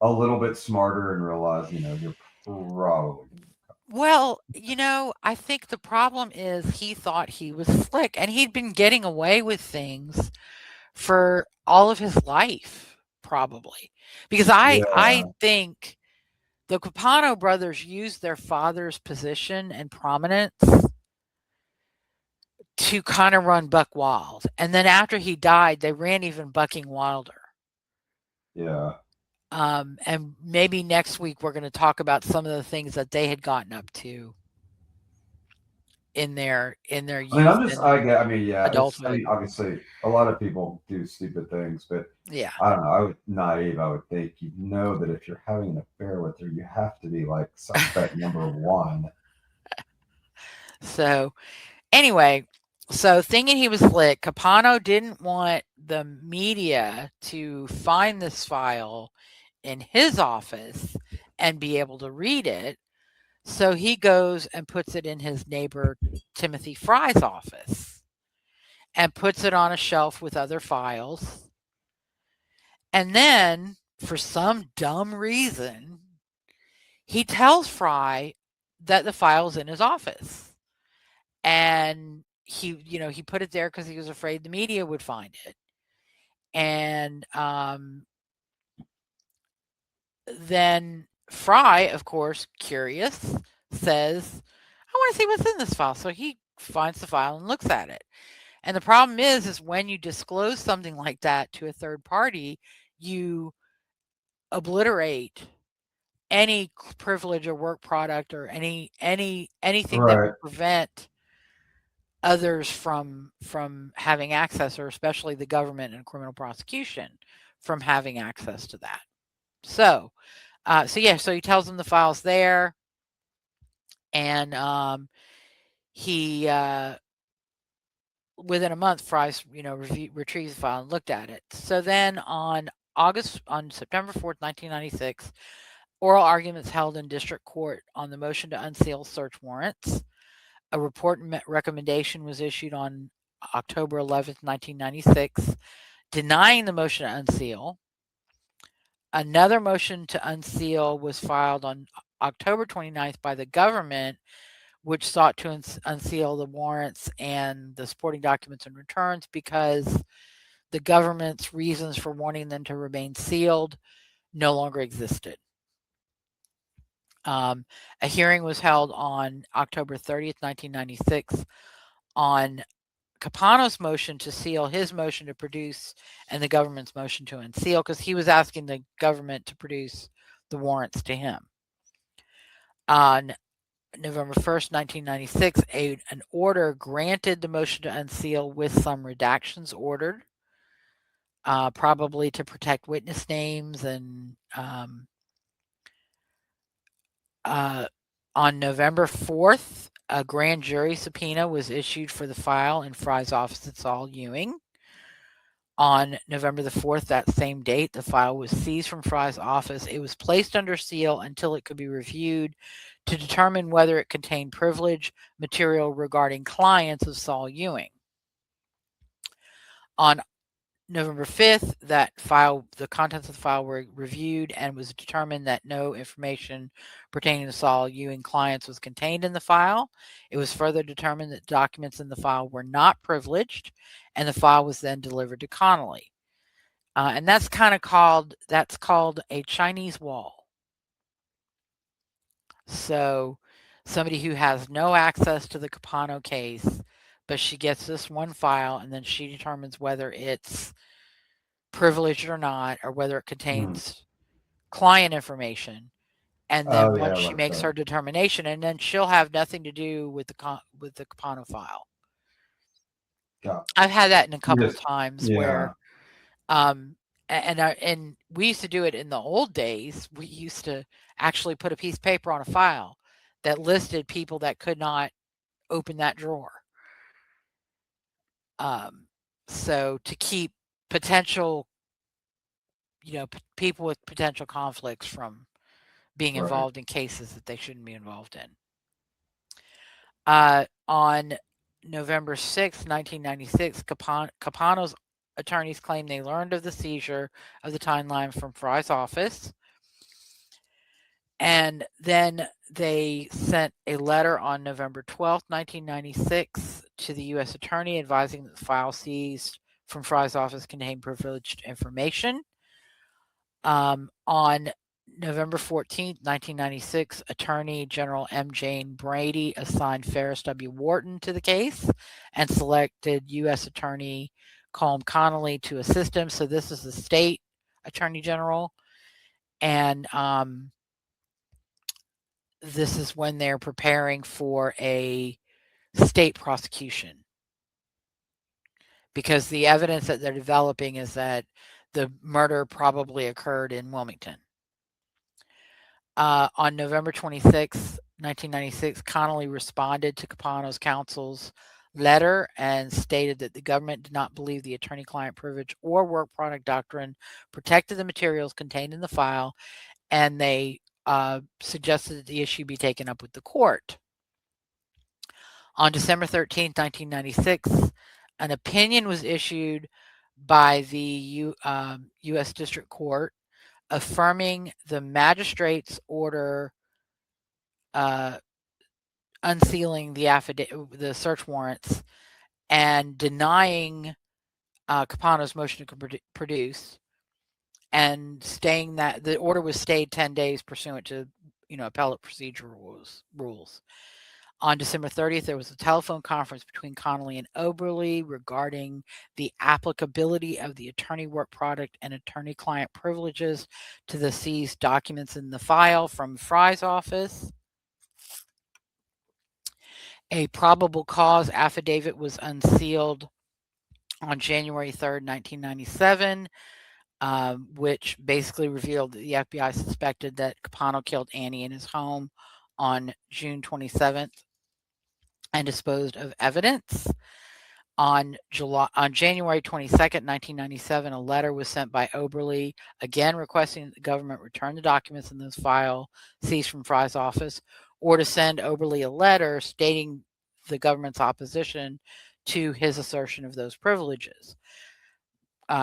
a little bit smarter and realize, you're probably. well, I think the problem is he thought he was slick and he'd been getting away with things for all of his life, probably. Because I Yeah, think the Capano brothers used their father's position and prominence to kind of run buck wild. And then after he died, they ran even bucking wilder. yeah. And maybe next week we're going to talk about some of the things that they had gotten up to in their I mean, youth and I mean, yeah, adulthood. obviously a lot of people do stupid things, but Yeah. I don't know. Naive. I would think you know that if you're having an affair with her, you have to be like suspect number one. So anyway, so thinking he was slick, Capano didn't want the media to find this file in his office and be able to read it. So he goes and puts it in his neighbor Timothy Fry's office and puts it on a shelf with other files. And then, for some dumb reason, he tells Fry that the file's in his office. And he put it there because he was afraid the media would find it. And then Fry, of course, curious, says, I want to see what's in this file. So he finds the file and looks at it. And the problem is when you disclose something like that to a third party, you obliterate any privilege or work product or anything that Right. would prevent others from having access, or especially the government and criminal prosecution from having access to that. So, so he tells them the file's there, and he within a month, Fry's retrieved the file and looked at it. So then on September 4th, 1996, oral arguments held in district court on the motion to unseal search warrants. A report and recommendation was issued on October 11th, 1996, denying the motion to unseal. Another motion to unseal was filed on October 29th by the government, which sought to unseal the warrants and the supporting documents and returns because the government's reasons for wanting them to remain sealed no longer existed. A hearing was held on October 30th, 1996 on Capano's motion to seal, his motion to produce, and the government's motion to unseal, because he was asking the government to produce the warrants to him. On November 1st, 1996, an order granted the motion to unseal with some redactions ordered, probably to protect witness names. And on November 4th, a grand jury subpoena was issued for the file in Fry's office at Saul Ewing. On November the 4th, that same date, the file was seized from Fry's office. It was placed under seal until it could be reviewed to determine whether it contained privileged material regarding clients of Saul Ewing. On November 5th, the contents of the file were reviewed and was determined that no information pertaining to Saul Ewing clients was contained in the file. It was further determined that documents in the file were not privileged, and the file was then delivered to Connolly. And that's called a Chinese wall. So somebody who has no access to the Capano case, but she gets this one file, and then she determines whether it's privileged or not, or whether it contains client information. And then Oh yeah, once she like makes that. her determination, and then she'll have nothing to do with the Capano file. God. I've had that in a couple of Just times yeah. where, and we used to do it in the old days. We used to actually put a piece of paper on a file that listed people that could not open that drawer. So to keep potential, people with potential conflicts from being Right. involved in cases that they shouldn't be involved in. On November 6, 1996, Capano's attorneys claimed they learned of the seizure of the timeline from Fry's office. And then they sent a letter on November 12th, 1996 to the U.S. Attorney advising that the file seized from Fry's office contained privileged information. On November 14th, 1996, Attorney General M. Jane Brady assigned Ferris W. Wharton to the case and selected U.S. Attorney Colm Connolly to assist him. So this is the state Attorney General. And this is when they're preparing for a state prosecution, because the evidence that they're developing is that the murder probably occurred in Wilmington. On November 26, 1996, Connolly responded to Capano's counsel's letter and stated that the government did not believe the attorney-client privilege or work product doctrine protected the materials contained in the file, and they suggested that the issue be taken up with the court. On December 13, 1996, an opinion was issued by the U.S. District Court affirming the magistrate's order unsealing the search warrants and denying Capano's motion to produce, and staying that the order was stayed 10 days pursuant to appellate procedure rules. On December 30th, there was a telephone conference between Connolly and Oberly regarding the applicability of the attorney work product and attorney-client privileges to the seized documents in the file from Fry's office. A probable cause affidavit was unsealed on January 3rd, 1997, which basically revealed that the FBI suspected that Capano killed Annie in his home on June 27th. And disposed of evidence. On January 22nd, 1997, a letter was sent by Oberly, again requesting that the government return the documents in this file seized from Fry's office, or to send Oberly a letter stating the government's opposition to his assertion of those privileges.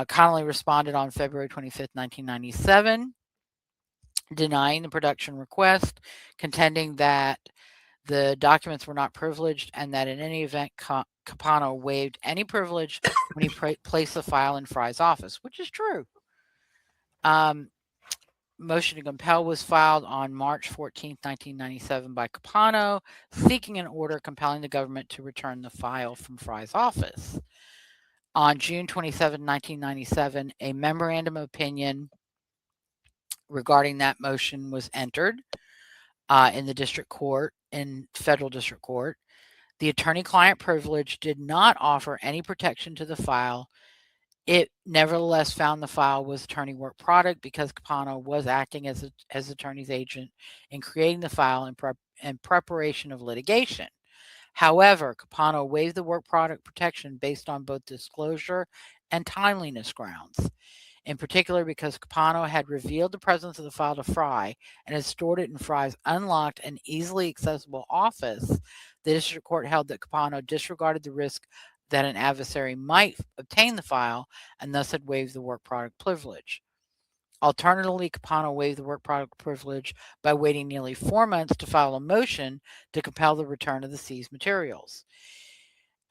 Connolly responded on February 25th, 1997, denying the production request, contending that the documents were not privileged and that in any event, Capano waived any privilege when he placed the file in Fry's office, which is true. Motion to compel was filed on March 14, 1997 by Capano, seeking an order compelling the government to return the file from Fry's office. On June 27, 1997, a memorandum of opinion regarding that motion was entered in the district court, in federal district court. The attorney-client privilege did not offer any protection to the file. It nevertheless found the file was attorney work product because Capano was acting as attorney's agent in creating the file in preparation of litigation. However, Capano waived the work product protection based on both disclosure and timeliness grounds. In particular, because Capano had revealed the presence of the file to Fry and had stored it in Fry's unlocked and easily accessible office, the district court held that Capano disregarded the risk that an adversary might obtain the file and thus had waived the work product privilege. Alternatively, Capano waived the work product privilege by waiting nearly 4 months to file a motion to compel the return of the seized materials.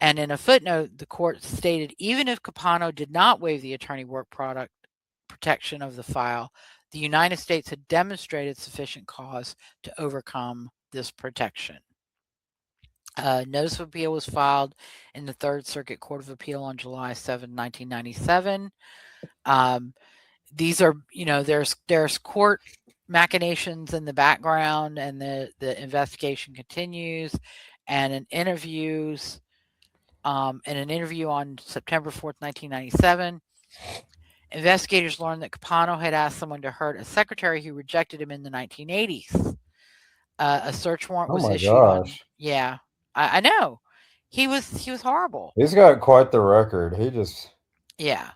And in a footnote, the court stated even if Capano did not waive the attorney work product protection of the file, the United States had demonstrated sufficient cause to overcome this protection. Notice of appeal was filed in the Third Circuit Court of Appeal on July 7, 1997. These are, there's court machinations in the background, and the investigation continues. And in interviews, in an interview on September 4th, 1997, investigators learned that Capano had asked someone to hurt a secretary who rejected him in the 1980s. A search warrant was issued on. Yeah, I know. He was horrible. He's got quite the record. Yeah.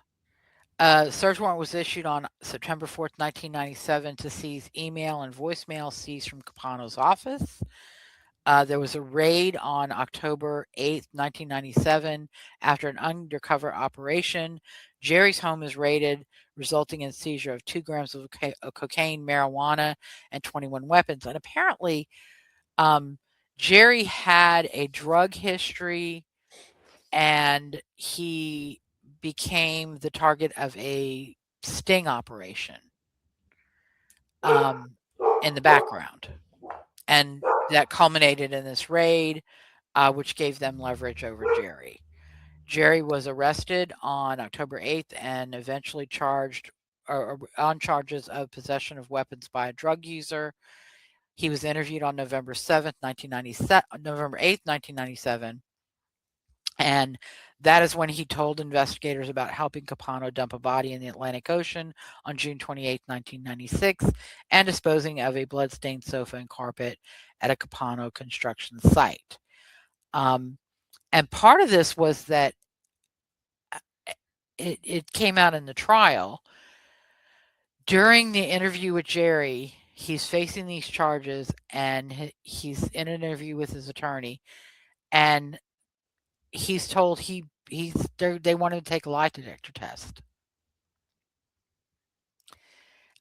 Search warrant was issued on September 4th, 1997 to seize email and voicemail seized from Capano's office. There was a raid on October 8th, 1997. After an undercover operation, Gerry's home is raided, resulting in seizure of 2 grams of cocaine, marijuana, and 21 weapons. And apparently, Gerry had a drug history, and he became the target of a sting operation in the background. And that culminated in this raid, which gave them leverage over Gerry. Gerry was arrested on October 8th and eventually charged on charges of possession of weapons by a drug user. He was interviewed on November 7th, 1997, November 8th, 1997. And that is when he told investigators about helping Capano dump a body in the Atlantic Ocean on June 28, 1996, and disposing of a bloodstained sofa and carpet at a Capano construction site. And part of this was that it came out in the trial. During the interview with Gerry, he's facing these charges and he's in an interview with his attorney, and he's told they want him to take a lie detector test.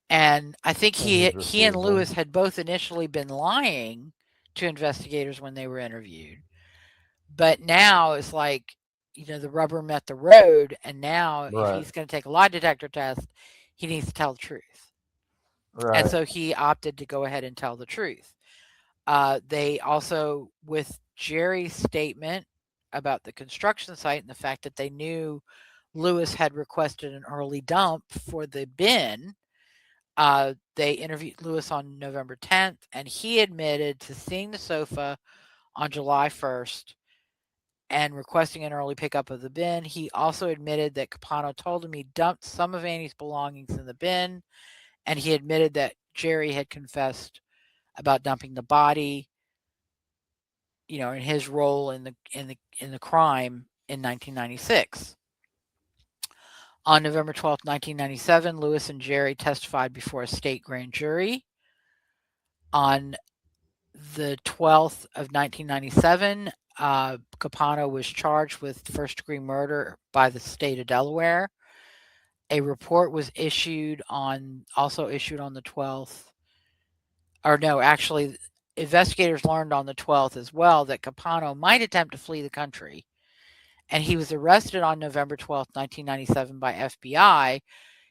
And I think he and Lewis had both initially been lying to investigators when they were interviewed. But now it's like, the rubber met the road, and now if he's going to take a lie detector test, he needs to tell the truth. Right. And so he opted to go ahead and tell the truth. They also, with Gerry's statement about the construction site and the fact that they knew Lewis had requested an early dump for the bin, they interviewed Lewis on November 10th, and he admitted to seeing the sofa on July 1st and requesting an early pickup of the bin. He also admitted that Capano told him he dumped some of Annie's belongings in the bin, and he admitted that Gerry had confessed about dumping the body, in his role in the crime in 1996. On November 12th, 1997, Lewis and Gerry testified before a state grand jury. On the 12th of 1997, Capano was charged with first-degree murder by the state of Delaware. A report was also issued on the 12th. Or no, actually, investigators learned on the 12th as well that Capano might attempt to flee the country. And he was arrested on November 12th, 1997 by FBI.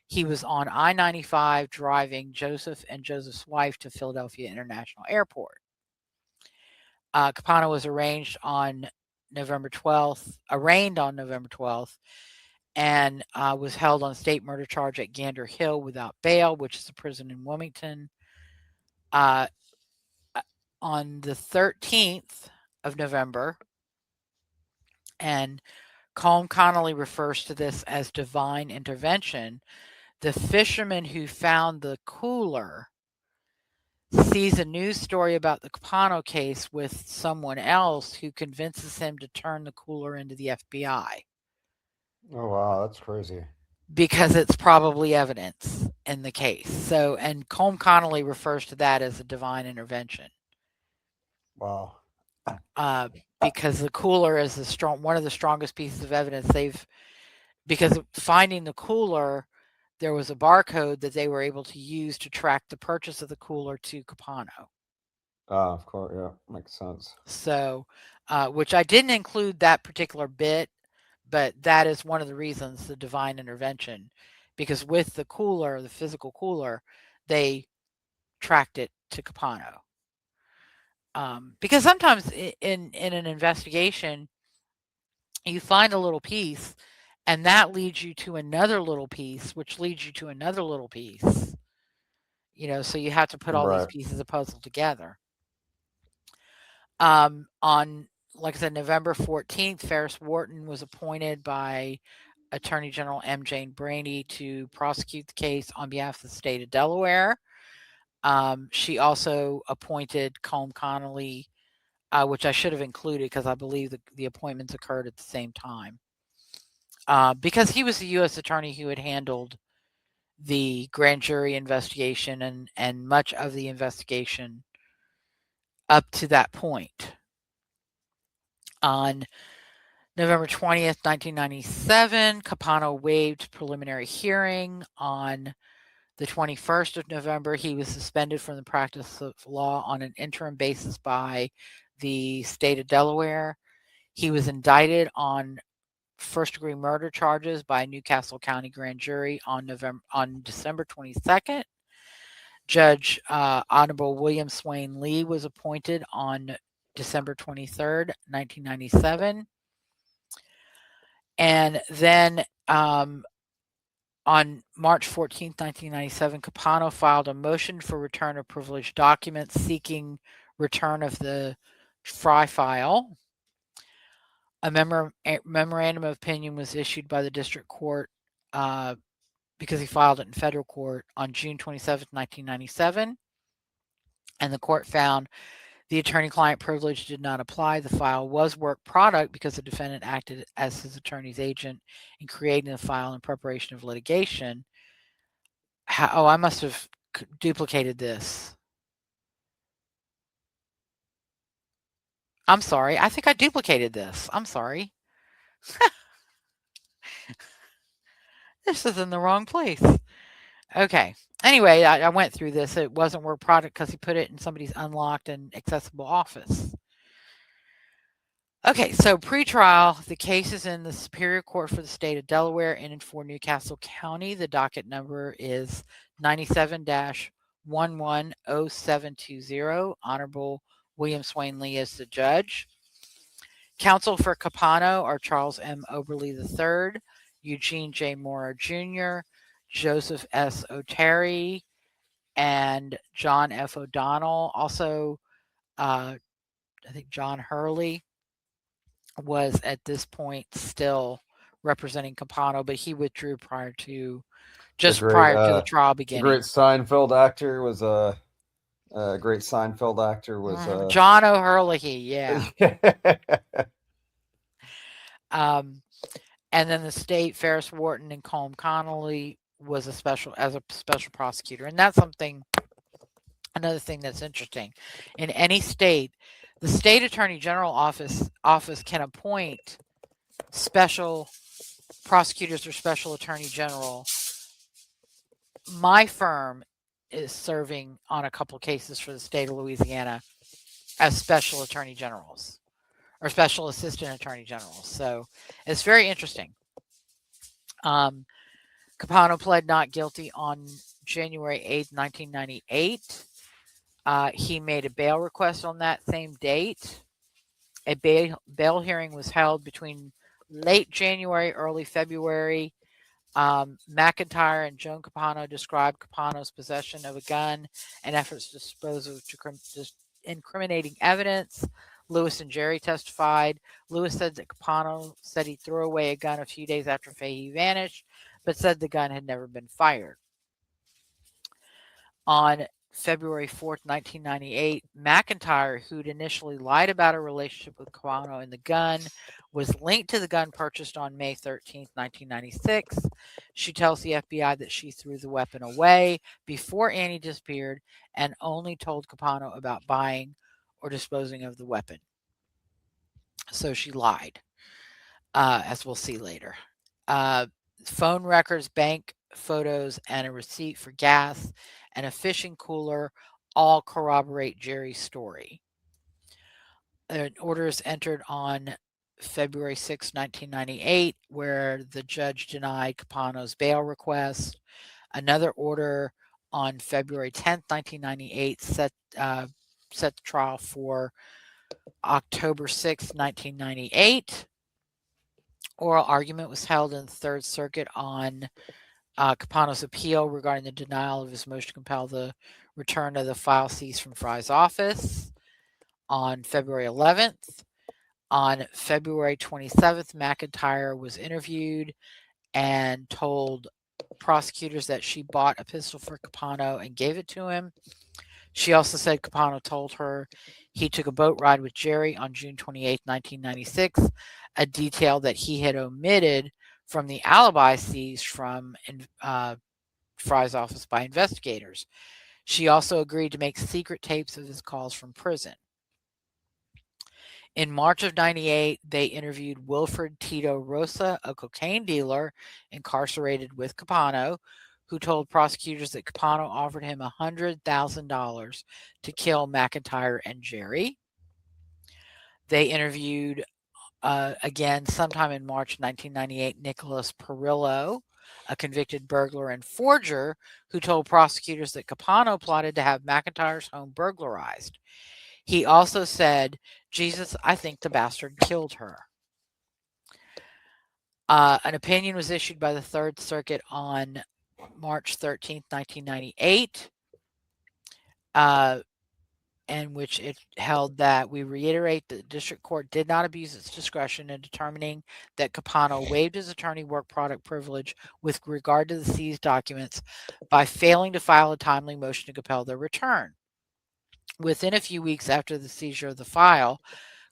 He was on I-95 driving Joseph and Joseph's wife to Philadelphia International Airport. Capano was arraigned on November 12th, and was held on state murder charge at Gander Hill without bail, which is a prison in Wilmington. On the 13th of November, and Colm Connolly refers to this as divine intervention, the fisherman who found the cooler sees a news story about the Capano case with someone else who convinces him to turn the cooler into the FBI. Oh, wow. That's crazy. Because it's probably evidence in the case. So, and Colm Connolly refers to that as a divine intervention. Wow. Because the cooler is one of the strongest pieces of evidence because finding the cooler, there was a barcode that they were able to use to track the purchase of the cooler to Capano. Of course, yeah, makes sense. So, which I didn't include that particular bit, but that is one of the reasons, the divine intervention, because with the cooler, the physical cooler, they tracked it to Capano. Because sometimes in an investigation, you find a little piece, and that leads you to another little piece, which leads you to another little piece. So you have to put all these pieces of puzzle together. On, like I said, November 14th, Ferris Wharton was appointed by Attorney General M. Jane Brandy to prosecute the case on behalf of the state of Delaware. She also appointed Colm Connolly, which I should have included because I believe the appointments occurred at the same time. Because he was the U.S. attorney who had handled the grand jury investigation and much of the investigation up to that point. On November 20th, 1997, Capano waived preliminary hearing. On the 21st of November, he was suspended from the practice of law on an interim basis by the state of Delaware. He was indicted on first-degree murder charges by a Newcastle County grand jury on December 22nd. Judge Honorable William Swain Lee was appointed on December 23rd, 1997. And then on On March 14th, 1997, Capano filed a motion for return of privileged documents seeking return of the Fry file. A memorandum of opinion was issued by the district court because he filed it in federal court on June 27th, 1997. And the court found the attorney-client privilege did not apply. The file was work product because the defendant acted as his attorney's agent in creating the file in preparation of litigation. I must have duplicated this. I'm sorry. I think I duplicated this. I'm sorry. This is in the wrong place. Okay. Anyway, I went through this. It wasn't work product because he put it in somebody's unlocked and accessible office. Okay, so pre-trial, the case is in the Superior Court for the state of Delaware and in for Newcastle County. The docket number is 97-110720. Honorable William Swain Lee is the judge. Counsel for Capano are Charles M. Oberly III, Eugene J. Mora Jr., Joseph S. O'Terry, and John F. O'Donnell. Also, I think John Hurley was at this point still representing Capano, but he withdrew prior to the trial beginning. The great Seinfeld actor was John O'Hurley, yeah. And then the state, Ferris Wharton and Colm Connolly was a special prosecutor. And that's another thing that's interesting. In any state, the state attorney general office can appoint special prosecutors or special attorney general. My firm is serving on a couple cases for the state of Louisiana as special attorney generals or special assistant attorney generals. So it's very interesting. Capano pled not guilty on January 8th, 1998. He made a bail request on that same date. A bail hearing was held between late January, early February. McIntyre and Joan Capano described Capano's possession of a gun and efforts to dispose of incriminating evidence. Lewis and Gerry testified. Lewis said that Capano said he threw away a gun a few days after Fahey vanished, but said the gun had never been fired. On February 4th, 1998, McIntyre, who'd initially lied about a relationship with Capano and the gun, was linked to the gun purchased on May 13th, 1996. She tells the FBI that she threw the weapon away before Annie disappeared and only told Capano about buying or disposing of the weapon. So she lied, as we'll see later. Phone records, bank photos, and a receipt for gas and a fishing cooler all corroborate Gerry's story. An order is entered on February 6, 1998, where the judge denied Capano's bail request. Another order on February 10th, 1998 set the trial for October 6th, 1998. Oral argument was held in the Third Circuit on Capano's appeal regarding the denial of his motion to compel the return of the file seized from Fry's office on February 11th. On February 27th, McIntyre was interviewed and told prosecutors that she bought a pistol for Capano and gave it to him. She also said Capano told her he took a boat ride with Gerry on June 28, 1996, a detail that he had omitted from the alibi seized from Fry's office by investigators. She also agreed to make secret tapes of his calls from prison. In March of 98, they interviewed Wilfred Tito Rosa, a cocaine dealer incarcerated with Capano, who told prosecutors that Capano offered him $100,000 to kill McIntyre and Gerry. They interviewed, again, sometime in March 1998, Nicholas Perillo, a convicted burglar and forger, who told prosecutors that Capano plotted to have McIntyre's home burglarized. He also said, "Jesus, I think the bastard killed her." An opinion was issued by the Third Circuit on March 13th, 1998, in which it held that we reiterate that the district court did not abuse its discretion in determining that Capano waived his attorney work product privilege with regard to the seized documents by failing to file a timely motion to compel their return. Within a few weeks after the seizure of the file,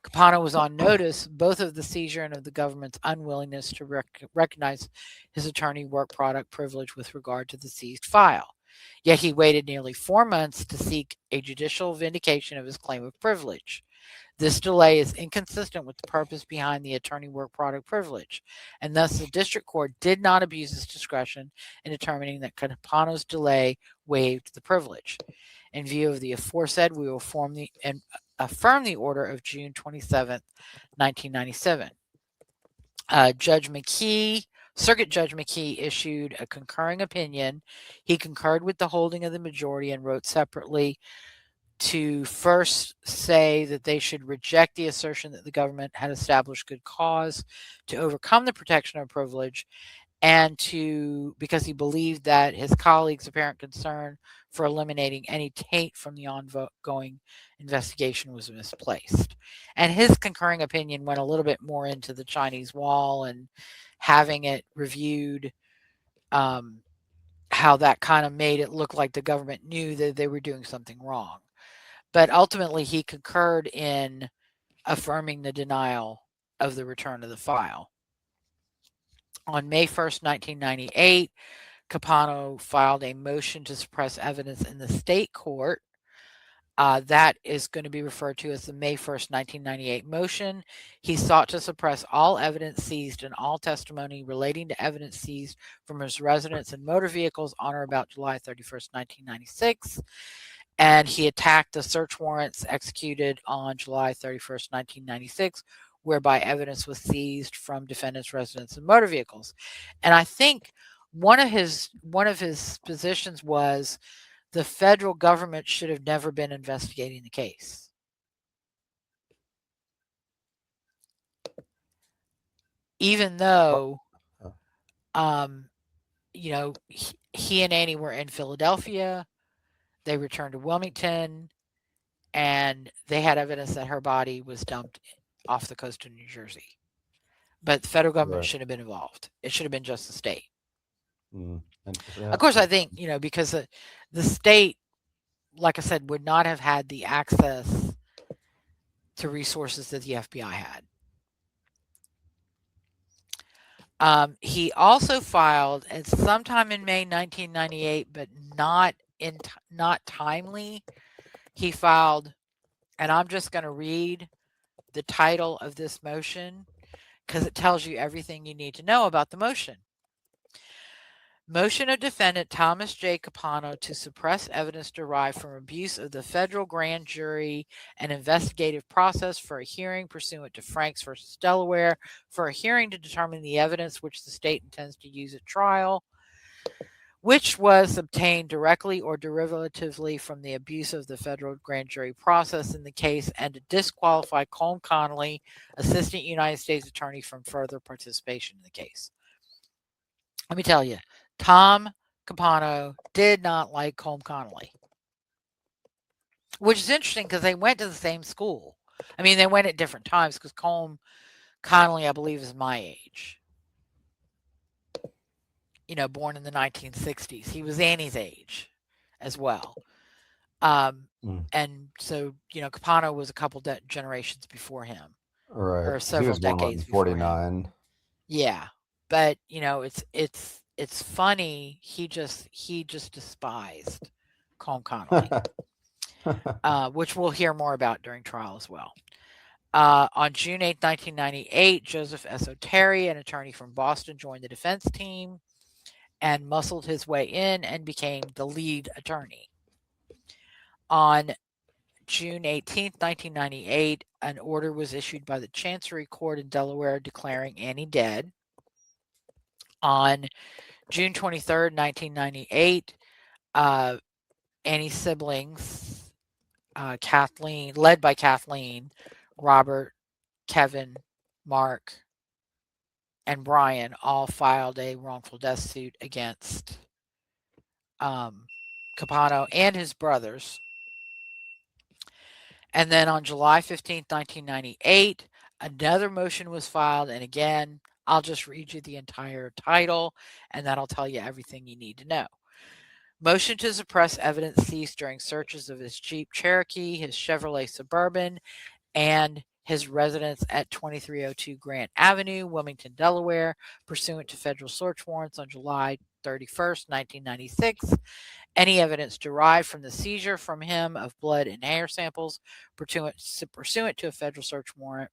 Capano was on notice both of the seizure and of the government's unwillingness to recognize his attorney work product privilege with regard to the seized file. Yet he waited nearly 4 months to seek a judicial vindication of his claim of privilege. This delay is inconsistent with the purpose behind the attorney work product privilege, and thus the district court did not abuse its discretion in determining that Capano's delay waived the privilege. In view of the aforesaid, we will affirm the order of June 27th, 1997. Circuit Judge McKee issued a concurring opinion. He concurred with the holding of the majority and wrote separately to first say that they should reject the assertion that the government had established good cause to overcome the protection of privilege, and because he believed that his colleagues' apparent concern for eliminating any taint from the ongoing investigation was misplaced. And his concurring opinion went a little bit more into the Chinese wall and having it reviewed, how that kind of made it look like the government knew that they were doing something wrong. But ultimately, he concurred in affirming the denial of the return of the file. On May 1st, 1998, Capano filed a motion to suppress evidence in the state court. That is going to be referred to as the May 1st, 1998 motion. He sought to suppress all evidence seized and all testimony relating to evidence seized from his residence and motor vehicles on or about July 31st, 1996. And he attacked the search warrants executed on July 31st, 1996, whereby evidence was seized from defendants' residents and motor vehicles. And I think one of his positions was the federal government should have never been investigating the case. Even though, he and Annie were in Philadelphia, they returned to Wilmington, and they had evidence that her body was dumped off the coast of New Jersey. But the federal government should have been involved. It should have been just the state. Of course, I think, because the state, like I said, would not have had the access to resources that the FBI had. He also filed, and sometime in May 1998, but not timely, he filed, and I'm just going to read the title of this motion because it tells you everything you need to know about the motion. Motion of defendant Thomas J. Capano to suppress evidence derived from abuse of the federal grand jury and investigative process for a hearing pursuant to Franks v. Delaware, for a hearing to determine the evidence which the state intends to use at trial, which was obtained directly or derivatively from the abuse of the federal grand jury process in the case, and to disqualify Colm Connolly, Assistant United States Attorney, from further participation in the case. Let me tell you, Tom Capano did not like Colm Connolly, which is interesting because they went to the same school. I mean, they went at different times because Colm Connolly, I believe, is my age. Born in the 1960s. He was Annie's age as well. And so, Capano was a couple generations before him. Right. Or several decades before 49. Yeah. But, it's funny. He just despised Colm Connolly, which we'll hear more about during trial as well. On June 8, 1998, Joseph S. O'Terry, an attorney from Boston, joined the defense team and muscled his way in and became the lead attorney. On June 18, 1998, an order was issued by the Chancery Court in Delaware declaring Annie dead. On June 23, 1998, Annie's siblings, led by Kathleen, Robert, Kevin, Mark, and Brian all filed a wrongful death suit against um, Capano and his brothers. And then on July 15th, 1998, another motion was filed. And again, I'll just read you the entire title, and that'll tell you everything you need to know. Motion to suppress evidence seized during searches of his Jeep Cherokee, his Chevrolet Suburban, and his residence at 2302 Grant Avenue, Wilmington, Delaware, pursuant to federal search warrants on July 31st, 1996. Any evidence derived from the seizure from him of blood and hair samples pursuant to a federal search warrant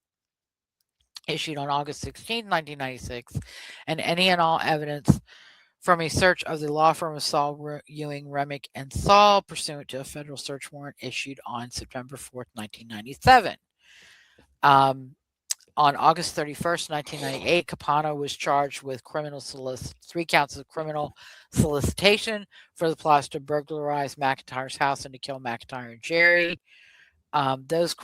issued on August 16, 1996, and any and all evidence from a search of the law firm of Saul, Ewing, Remick, and Saul pursuant to a federal search warrant issued on September 4th, 1997. On August 31st, 1998, Capano was charged with 3 counts of criminal solicitation for the plots to burglarize McIntyre's house and to kill McIntyre and Gerry. Those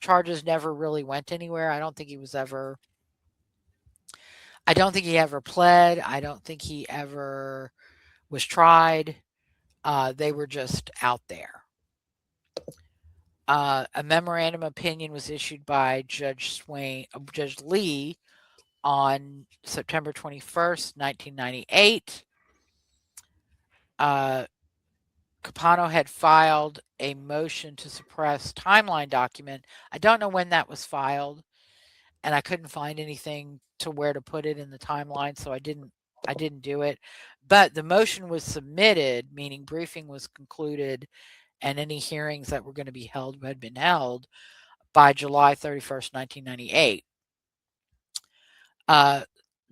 charges never really went anywhere. I don't think he ever pled. I don't think he ever was tried. They were just out there. A memorandum opinion was issued by Judge Lee on September 21st, 1998. Capano had filed a motion to suppress timeline document. I don't know when that was filed, and I couldn't find anything to where to put it in the timeline, so I didn't do it. But the motion was submitted, meaning briefing was concluded, and any hearings that were going to be held had been held by July 31st, 1998.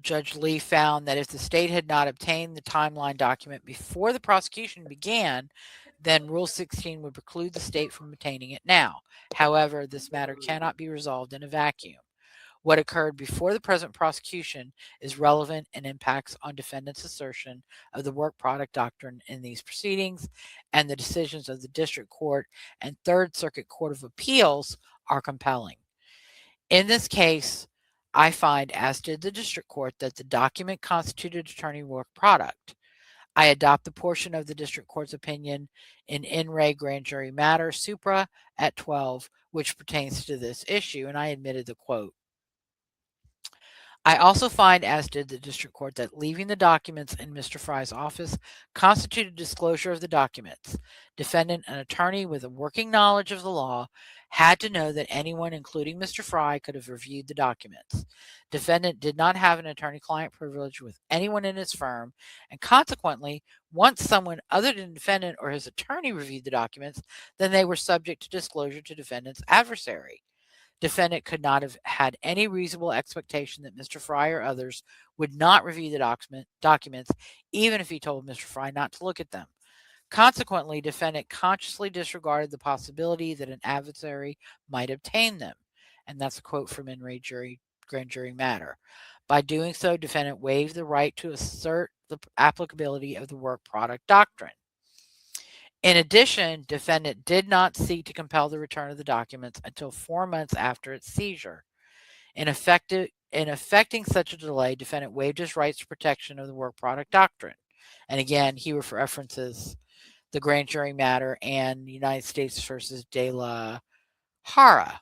Judge Lee found that if the state had not obtained the timeline document before the prosecution began, then Rule 16 would preclude the state from obtaining it now. However, this matter cannot be resolved in a vacuum. What occurred before the present prosecution is relevant and impacts on defendants' assertion of the work product doctrine in these proceedings, and the decisions of the District Court and Third Circuit Court of Appeals are compelling. In this case, I find, as did the District Court, that the document constituted attorney work product. I adopt the portion of the District Court's opinion in re grand jury matter, supra, at 12, which pertains to this issue, and I admitted the quote. I also find, as did the District Court, that leaving the documents in Mr. Fry's office constituted disclosure of the documents. Defendant, an attorney with a working knowledge of the law, had to know that anyone, including Mr. Fry, could have reviewed the documents. Defendant did not have an attorney-client privilege with anyone in his firm, and consequently, once someone other than defendant or his attorney reviewed the documents, then they were subject to disclosure to defendant's adversary. Defendant could not have had any reasonable expectation that Mr. Fry or others would not review the documents, even if he told Mr. Fry not to look at them. Consequently, defendant consciously disregarded the possibility that an adversary might obtain them. And that's a quote from in re grand jury matter. By doing so, defendant waived the right to assert the applicability of the work product doctrine. In addition, defendant did not seek to compel the return of the documents until 4 months after its seizure. In effecting such a delay, defendant waived his rights to protection of the work product doctrine. And again, he references the grand jury matter and United States versus De La Hara.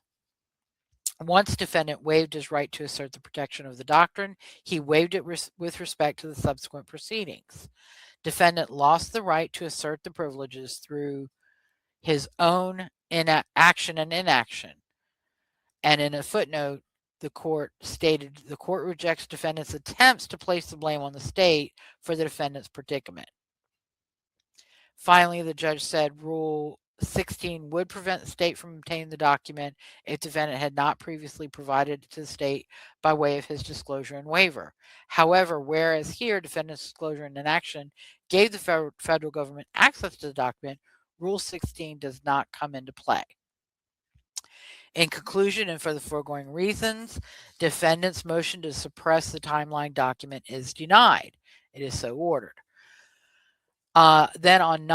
Once defendant waived his right to assert the protection of the doctrine, he waived it with respect to the subsequent proceedings. Defendant lost the right to assert the privileges through his own action and inaction. And in a footnote, the court stated the court rejects defendant's attempts to place the blame on the state for the defendant's predicament. Finally, the judge said Rule 16 would prevent the state from obtaining the document if defendant had not previously provided it to the state by way of his disclosure and waiver. However, whereas here defendant's disclosure and inaction gave the federal government access to the document, Rule 16 does not come into play. In conclusion, and for the foregoing reasons, defendant's motion to suppress the timeline document is denied. It is so ordered. Then on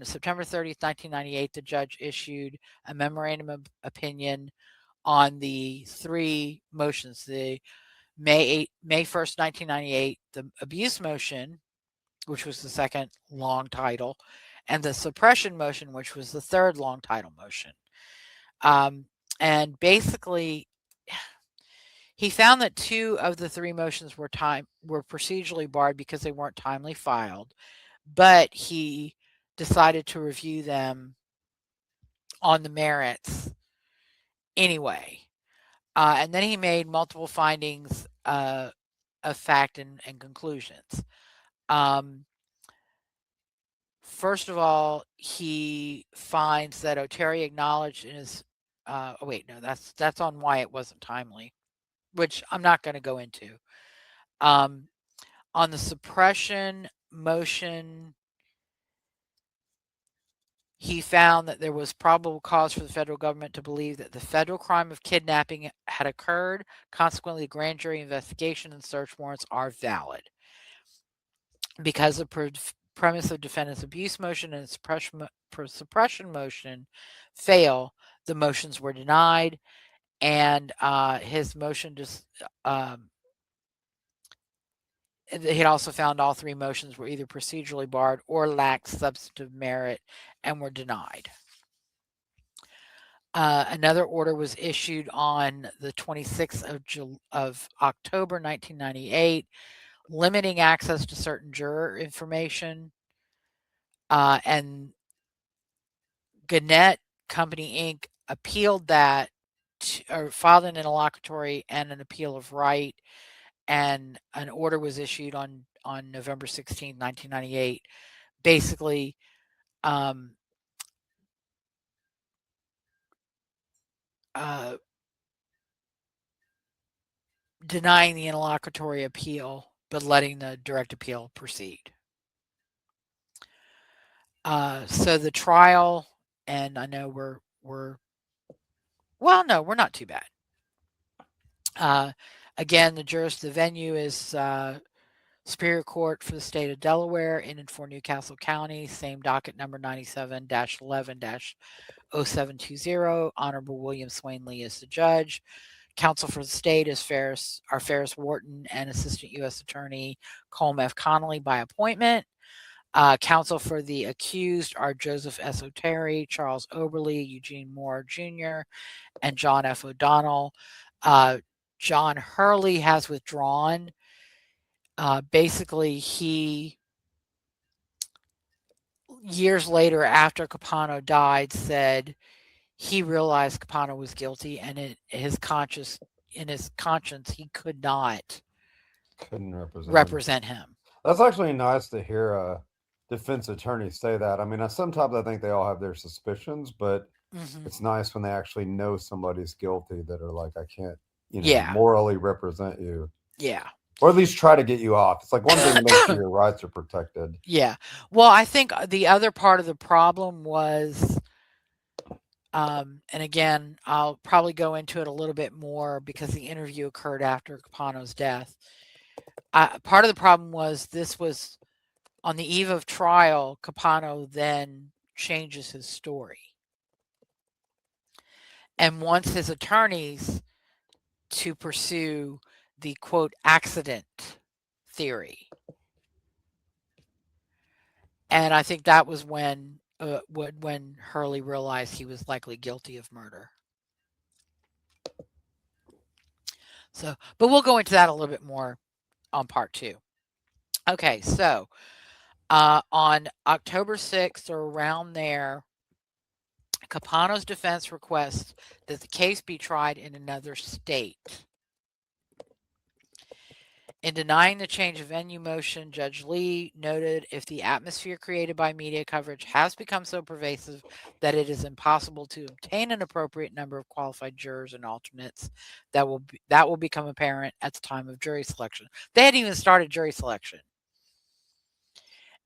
September 30th, 1998, the judge issued a memorandum of opinion on the 3 motions, the May 1st, 1998, the abuse motion, which was the second long title, and the suppression motion, which was the third long title motion. Um, and basically, he found that two of the three motions were procedurally barred because they weren't timely filed, but he decided to review them on the merits anyway. And then he made multiple findings of fact and conclusions. Um, First of all, he finds that O'Terry acknowledged in his oh wait, no, that's on why it wasn't timely, which I'm not going to go into. Um, on the suppression motion, he found that there was probable cause for the federal government to believe that the federal crime of kidnapping had occurred. Consequently, the grand jury investigation and search warrants are valid. Because the premise of defendant's abuse motion and suppression motion fail, the motions were denied, and his motion just he also found all three motions were either procedurally barred or lacked substantive merit and were denied. Another order was issued on the 26th of October 1998, limiting access to certain juror information. And Gannett Company Inc. appealed that, or filed an interlocutory and an appeal of right, and an order was issued on November 16, 1998, basically um, uh, denying the interlocutory appeal, but letting the direct appeal proceed. So the trial, and I know we're well, no, we're not too bad. Again, the venue is Superior Court for the state of Delaware in and for Newcastle County, same docket number 97-11-0720. Honorable William Swain Lee is the judge. Counsel for the state is Ferris Wharton and Assistant U.S. Attorney Colm F. Connolly by appointment. Counsel for the accused are Joseph S. O'Terry, Charles Oberly, Eugene Moore Jr., and John F. O'Donnell. John Hurley has withdrawn. Basically, he years later, after Capano died, said he realized Capano was guilty, and in his conscience, he could not Couldn't represent him. That's actually nice to hear a defense attorney say that. I mean, sometimes I think they all have their suspicions, but Mm-hmm. it's nice when they actually know somebody's guilty that are like, I can't, Yeah. morally represent you. Yeah. Or at least try to get you off. It's like one thing to make sure your rights are protected. Yeah. Well, I think the other part of the problem was, and again, I'll probably go into it a little bit more because the interview occurred after Capano's death. Part of the problem was this was on the eve of trial. Capano then changes his story and wants his attorneys to pursue the quote accident theory. And I think that was when Hurley realized he was likely guilty of murder. So, but we'll go into that a little bit more on part 2. Okay, so on October 6th or around there, Capano's defense requests that the case be tried in another state. In denying the change of venue motion, Judge Lee noted if the atmosphere created by media coverage has become so pervasive that it is impossible to obtain an appropriate number of qualified jurors and alternates, that will become apparent at the time of jury selection. They hadn't even started jury selection.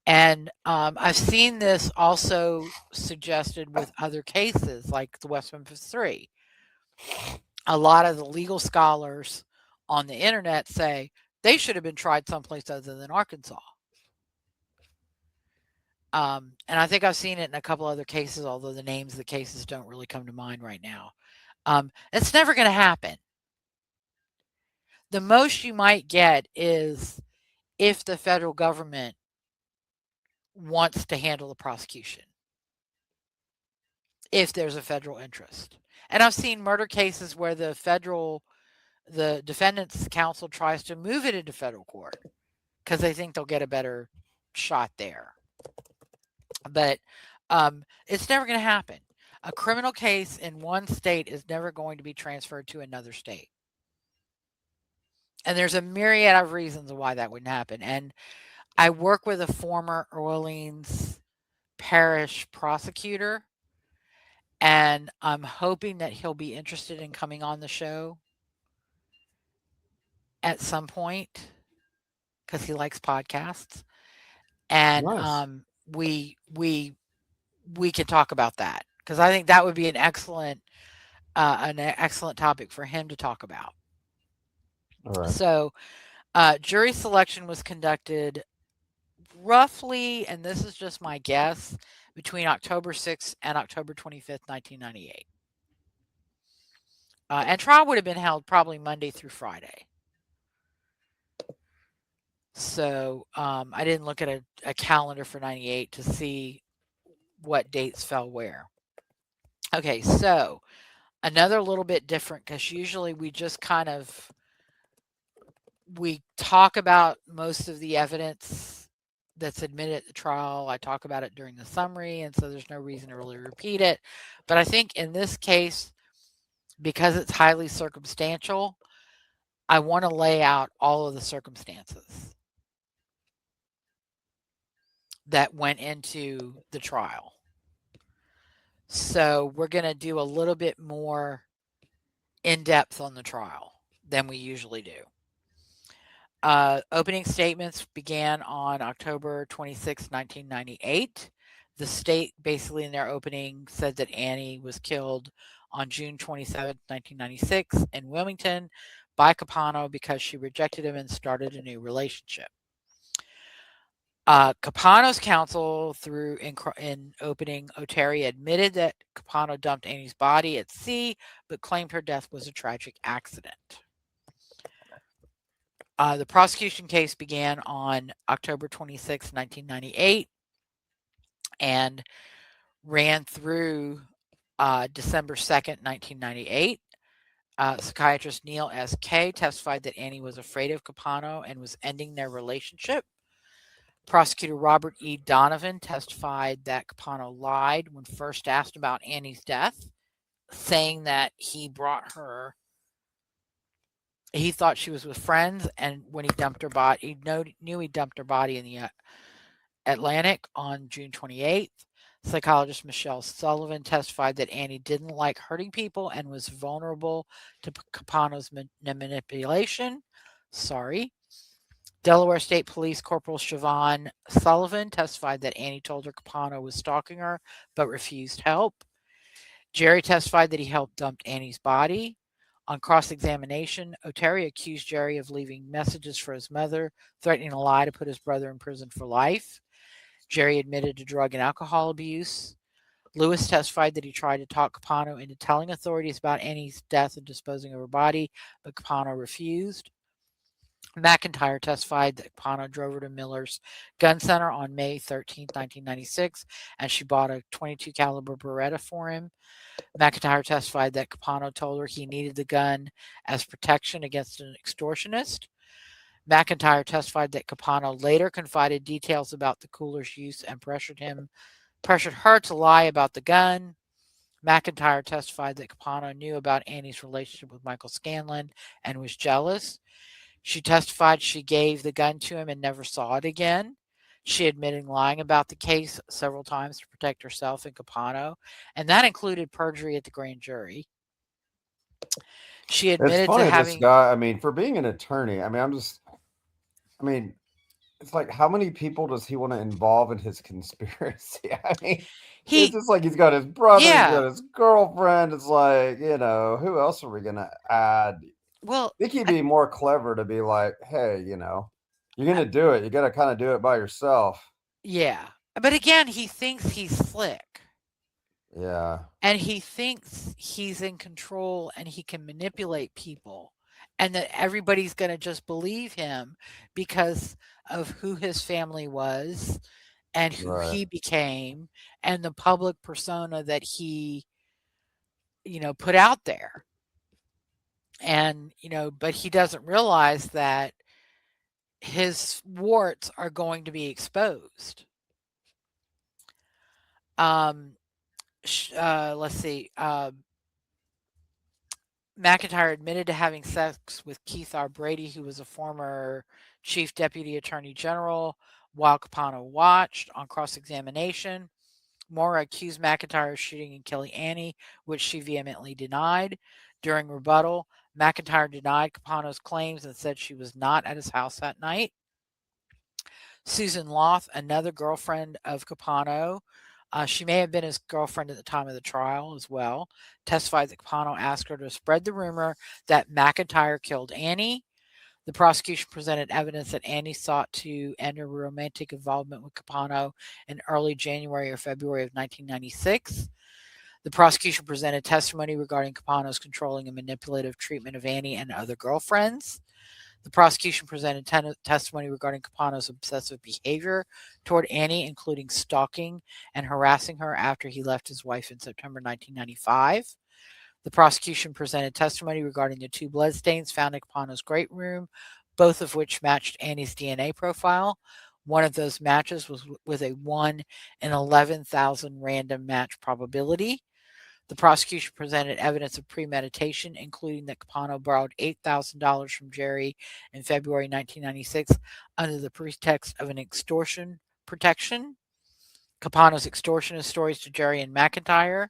And I've seen this also suggested with other cases like the West Memphis 3. A lot of the legal scholars on the internet say they should have been tried someplace other than Arkansas. And I think I've seen it in a couple other cases, although the names of the cases don't really come to mind right now. It's never going to happen. The most you might get is if the federal government wants to handle the prosecution, if there's a federal interest. And I've seen murder cases where the defendant's counsel tries to move it into federal court because they think they'll get a better shot there. But it's never going to happen. A criminal case in one state is never going to be transferred to another state. And there's a myriad of reasons why that wouldn't happen. And I work with a former Orleans parish prosecutor, and I'm hoping that he'll be interested in coming on the show at some point because he likes podcasts. And Nice. we could talk about that because I think that would be an excellent topic for him to talk about. All right. So, jury selection was conducted roughly, and this is just my guess, between October 6th and October 25th, 1998. And trial would have been held probably Monday through Friday. So I didn't look at a calendar for 98 to see what dates fell where. Okay, so another little bit different because usually we just we talk about most of the evidence that's admitted at the trial. I talk about it during the summary, and so there's no reason to really repeat it. But I think in this case, because it's highly circumstantial, I want to lay out all of the circumstances that went into the trial. So we're going to do a little bit more in depth on the trial than we usually do. Opening statements began on October 26, 1998. The state basically in their opening said that Annie was killed on June 27, 1996 in Wilmington by Capano because she rejected him and started a new relationship. Capano's counsel in opening O'Terry admitted that Capano dumped Annie's body at sea, but claimed her death was a tragic accident. The prosecution case began on October 26, 1998, and ran through December 2nd, 1998. Psychiatrist Neil S. Kay testified that Annie was afraid of Capano and was ending their relationship. Prosecutor Robert E. Donovan testified that Capano lied when first asked about Annie's death, saying that he thought she was with friends, and when he dumped her body, knew he dumped her body in the Atlantic on June 28th. Psychologist Michelle Sullivan testified that Annie didn't like hurting people and was vulnerable to Capano's manipulation. Sorry. Delaware State Police Corporal Siobhan Sullivan testified that Annie told her Capano was stalking her but refused help. Gerry testified that he helped dump Annie's body. On cross-examination, O'Terry accused Gerry of leaving messages for his mother, threatening a lie to put his brother in prison for life. Gerry admitted to drug and alcohol abuse. Lewis testified that he tried to talk Capano into telling authorities about Annie's death and disposing of her body, but Capano refused. McIntyre testified that Capano drove her to Miller's Gun Center on May 13, 1996, and she bought a .22 caliber Beretta for him. McIntyre testified that Capano told her he needed the gun as protection against an extortionist. McIntyre testified that Capano later confided details about the cooler's use and pressured her to lie about the gun. McIntyre testified that Capano knew about Annie's relationship with Michael Scanlon and was jealous. She testified she gave the gun to him and never saw it again. She admitted lying about the case several times to protect herself and Capano, and that included perjury at the grand jury. She It's admitted to funny, this having guy, I mean, for being an attorney, I mean, it's like, how many people does he want to involve in his conspiracy? I mean, it's he just like he's got his brother, he's got yeah, his girlfriend. It's like, who else are we going to add? well, I think he'd be more clever to be like, hey, you're going to do it. You got to kind of do it by yourself. yeah. But again, he thinks he's slick. Yeah. And he thinks he's in control and he can manipulate people. and that everybody's going to just believe him because of who his family was and who Right. he became and the public persona that he, put out there. And, but he doesn't realize that his warts are going to be exposed. Um, let's see. McIntyre admitted to having sex with Keith R. Brady, who was a former chief deputy attorney general, while Capano watched. On cross examination, Moore accused McIntyre of shooting and killing Annie, which she vehemently denied. During rebuttal, McIntyre denied Capano's claims and said she was not at his house that night. Susan Loth, another girlfriend of Capano, she may have been his girlfriend at the time of the trial as well, testified that Capano asked her to spread the rumor that McIntyre killed Annie. The prosecution presented evidence that Annie sought to end her romantic involvement with Capano in early January or February of 1996. The prosecution presented testimony regarding Capano's controlling and manipulative treatment of Annie and other girlfriends. The prosecution presented testimony regarding Capano's obsessive behavior toward Annie, including stalking and harassing her after he left his wife in September 1995. The prosecution presented testimony regarding the two bloodstains found in Capano's great room, both of which matched Annie's DNA profile. One of those matches was with a 1 in 11,000 random match probability. The prosecution presented evidence of premeditation, including that Capano borrowed $8,000 from Gerry in February 1996 under the pretext of an extortion protection. Capano's extortionist stories to Gerry and McIntyre.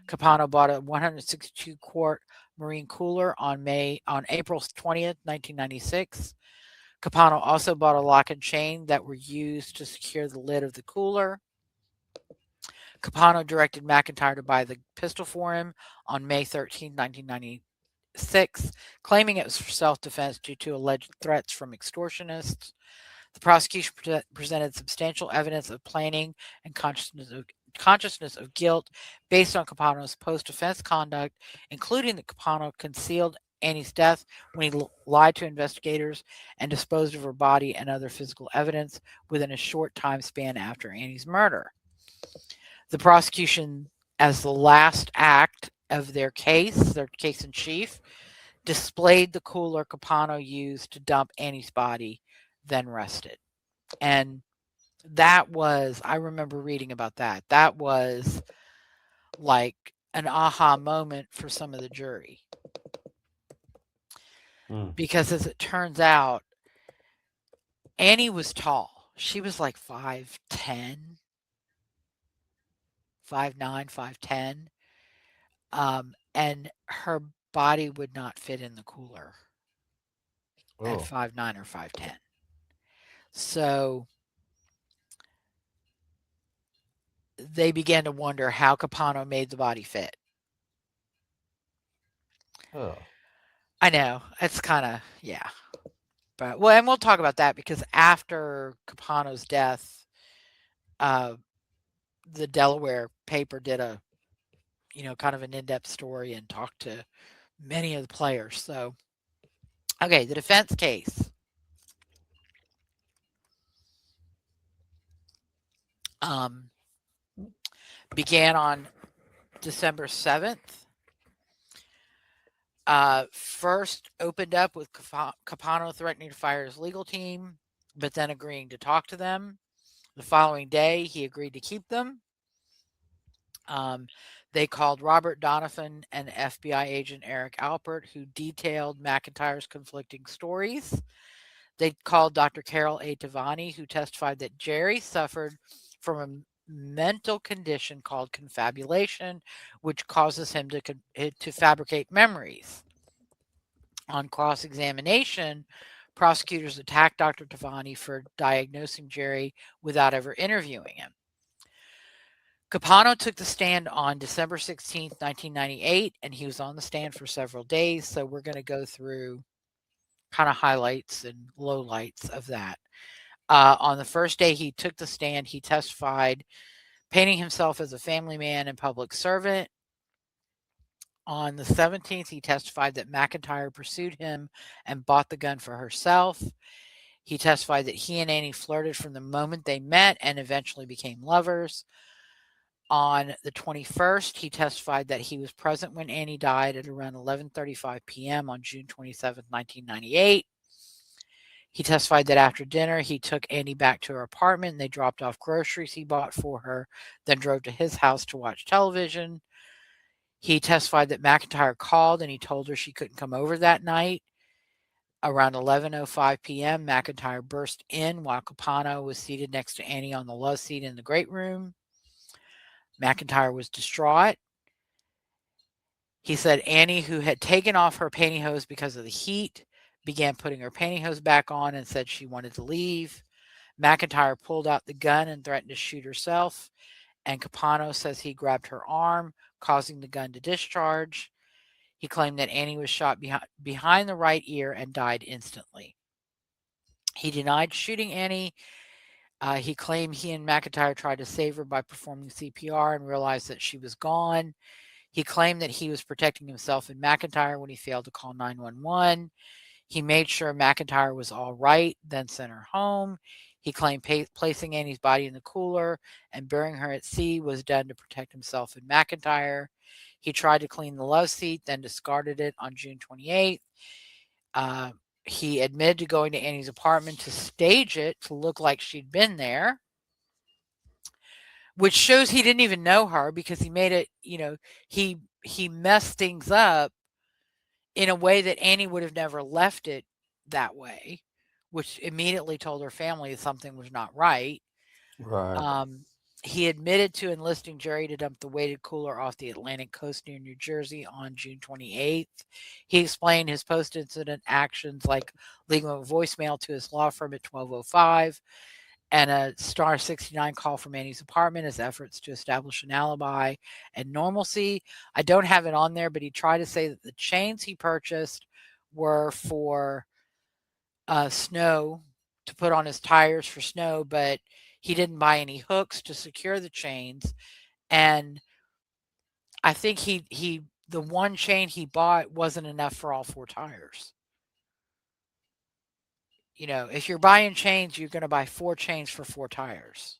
Capano bought a 162 quart marine cooler on April 20th, 1996. Capano also bought a lock and chain that were used to secure the lid of the cooler. Capano directed McIntyre to buy the pistol for him on May 13, 1996, claiming it was for self-defense due to alleged threats from extortionists. The prosecution presented substantial evidence of planning and consciousness of guilt based on Capano's post-offense conduct, including that Capano concealed Annie's death when he lied to investigators and disposed of her body and other physical evidence within a short time span after Annie's murder. The prosecution, as the last act of their case in chief, displayed the cooler Capano used to dump Annie's body, then rested. And I remember reading about that. That was like an aha moment for some of the jury. Because as it turns out, Annie was tall. She was like 5'10", 5'9", 5'10". And her body would not fit in the cooler at 5'9" or 5'10". So they began to wonder how Capano made the body fit. Oh. I know. It's kind of, yeah. But, well, and we'll talk about that because after Capano's death, the Delaware paper did a, kind of an in-depth story and talked to many of the players. So, okay, the defense case. Began on December 7th. First opened up with Capano threatening to fire his legal team, but then agreeing to talk to them. The following day, he agreed to keep them. They called Robert Donovan and FBI agent Eric Alpert, who detailed McIntyre's conflicting stories. They called Dr. Carol A. Tavani, who testified that Gerry suffered from a mental condition called confabulation, which causes him to fabricate memories. On cross-examination, prosecutors attacked Dr. Tavani for diagnosing Gerry without ever interviewing him. Capano took the stand on December 16th, 1998, and he was on the stand for several days, so we're going to go through kind of highlights and lowlights of that. On the first day he took the stand, he testified, painting himself as a family man and public servant. On the 17th, he testified that McIntyre pursued him and bought the gun for herself. He testified that he and Annie flirted from the moment they met and eventually became lovers. On the 21st, he testified that he was present when Annie died at around 11:35 p.m. on June 27, 1998. He testified that after dinner, he took Annie back to her apartment and they dropped off groceries he bought for her, then drove to his house to watch television. He testified that McIntyre called and he told her she couldn't come over that night. Around 11:05 p.m., McIntyre burst in while Capano was seated next to Annie on the love seat in the great room. McIntyre was distraught. He said Annie, who had taken off her pantyhose because of the heat, began putting her pantyhose back on and said she wanted to leave. McIntyre pulled out the gun and threatened to shoot herself, and Capano says he grabbed her arm, causing the gun to discharge. He claimed that Annie was shot behind the right ear and died instantly. He denied shooting Annie. He claimed he and McIntyre tried to save her by performing CPR and realized that she was gone. He claimed that he was protecting himself and McIntyre when he failed to call 911. He made sure McIntyre was all right, then sent her home. He claimed placing Annie's body in the cooler and burying her at sea was done to protect himself and McIntyre. He tried to clean the love seat, then discarded it on June 28th. He admitted to going to Annie's apartment to stage it to look like she'd been there, which shows he didn't even know her because he made it, he messed things up in a way that Annie would have never left it that way, which immediately told her family something was not right. Right. He admitted to enlisting Gerry to dump the weighted cooler off the Atlantic coast near New Jersey on June 28th. He explained his post-incident actions like leaving a voicemail to his law firm at 12:05 and a star 69 call from Annie's apartment as efforts to establish an alibi and normalcy. I don't have it on there, but he tried to say that the chains he purchased were for snow, to put on his tires for snow, but he didn't buy any hooks to secure the chains. And I think the one chain he bought wasn't enough for all four tires. If you're buying chains, you're going to buy four chains for four tires,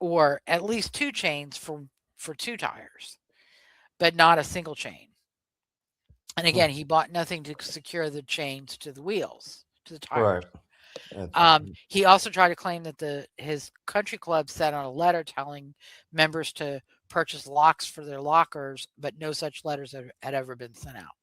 or at least two chains for two tires, but not a single chain. And again, he bought nothing to secure the chains to the wheels, to the tires. Right. He also tried to claim that his country club sent out a letter telling members to purchase locks for their lockers, but no such letters had ever been sent out.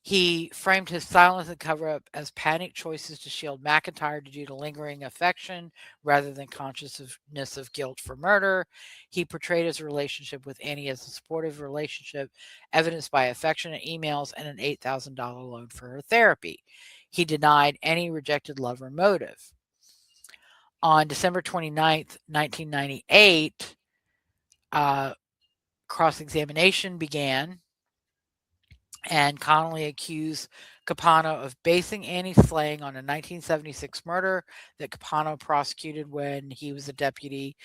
He framed his silence and cover up as panicked choices to shield McIntyre due to lingering affection rather than consciousness of guilt for murder. He portrayed his relationship with Annie as a supportive relationship, evidenced by affectionate emails and an $8,000 loan for her therapy. He denied any rejected love or motive. On December 29th, 1998, cross-examination began, and Connolly accused Capano of basing Annie's slaying on a 1976 murder that Capano prosecuted when he was a deputy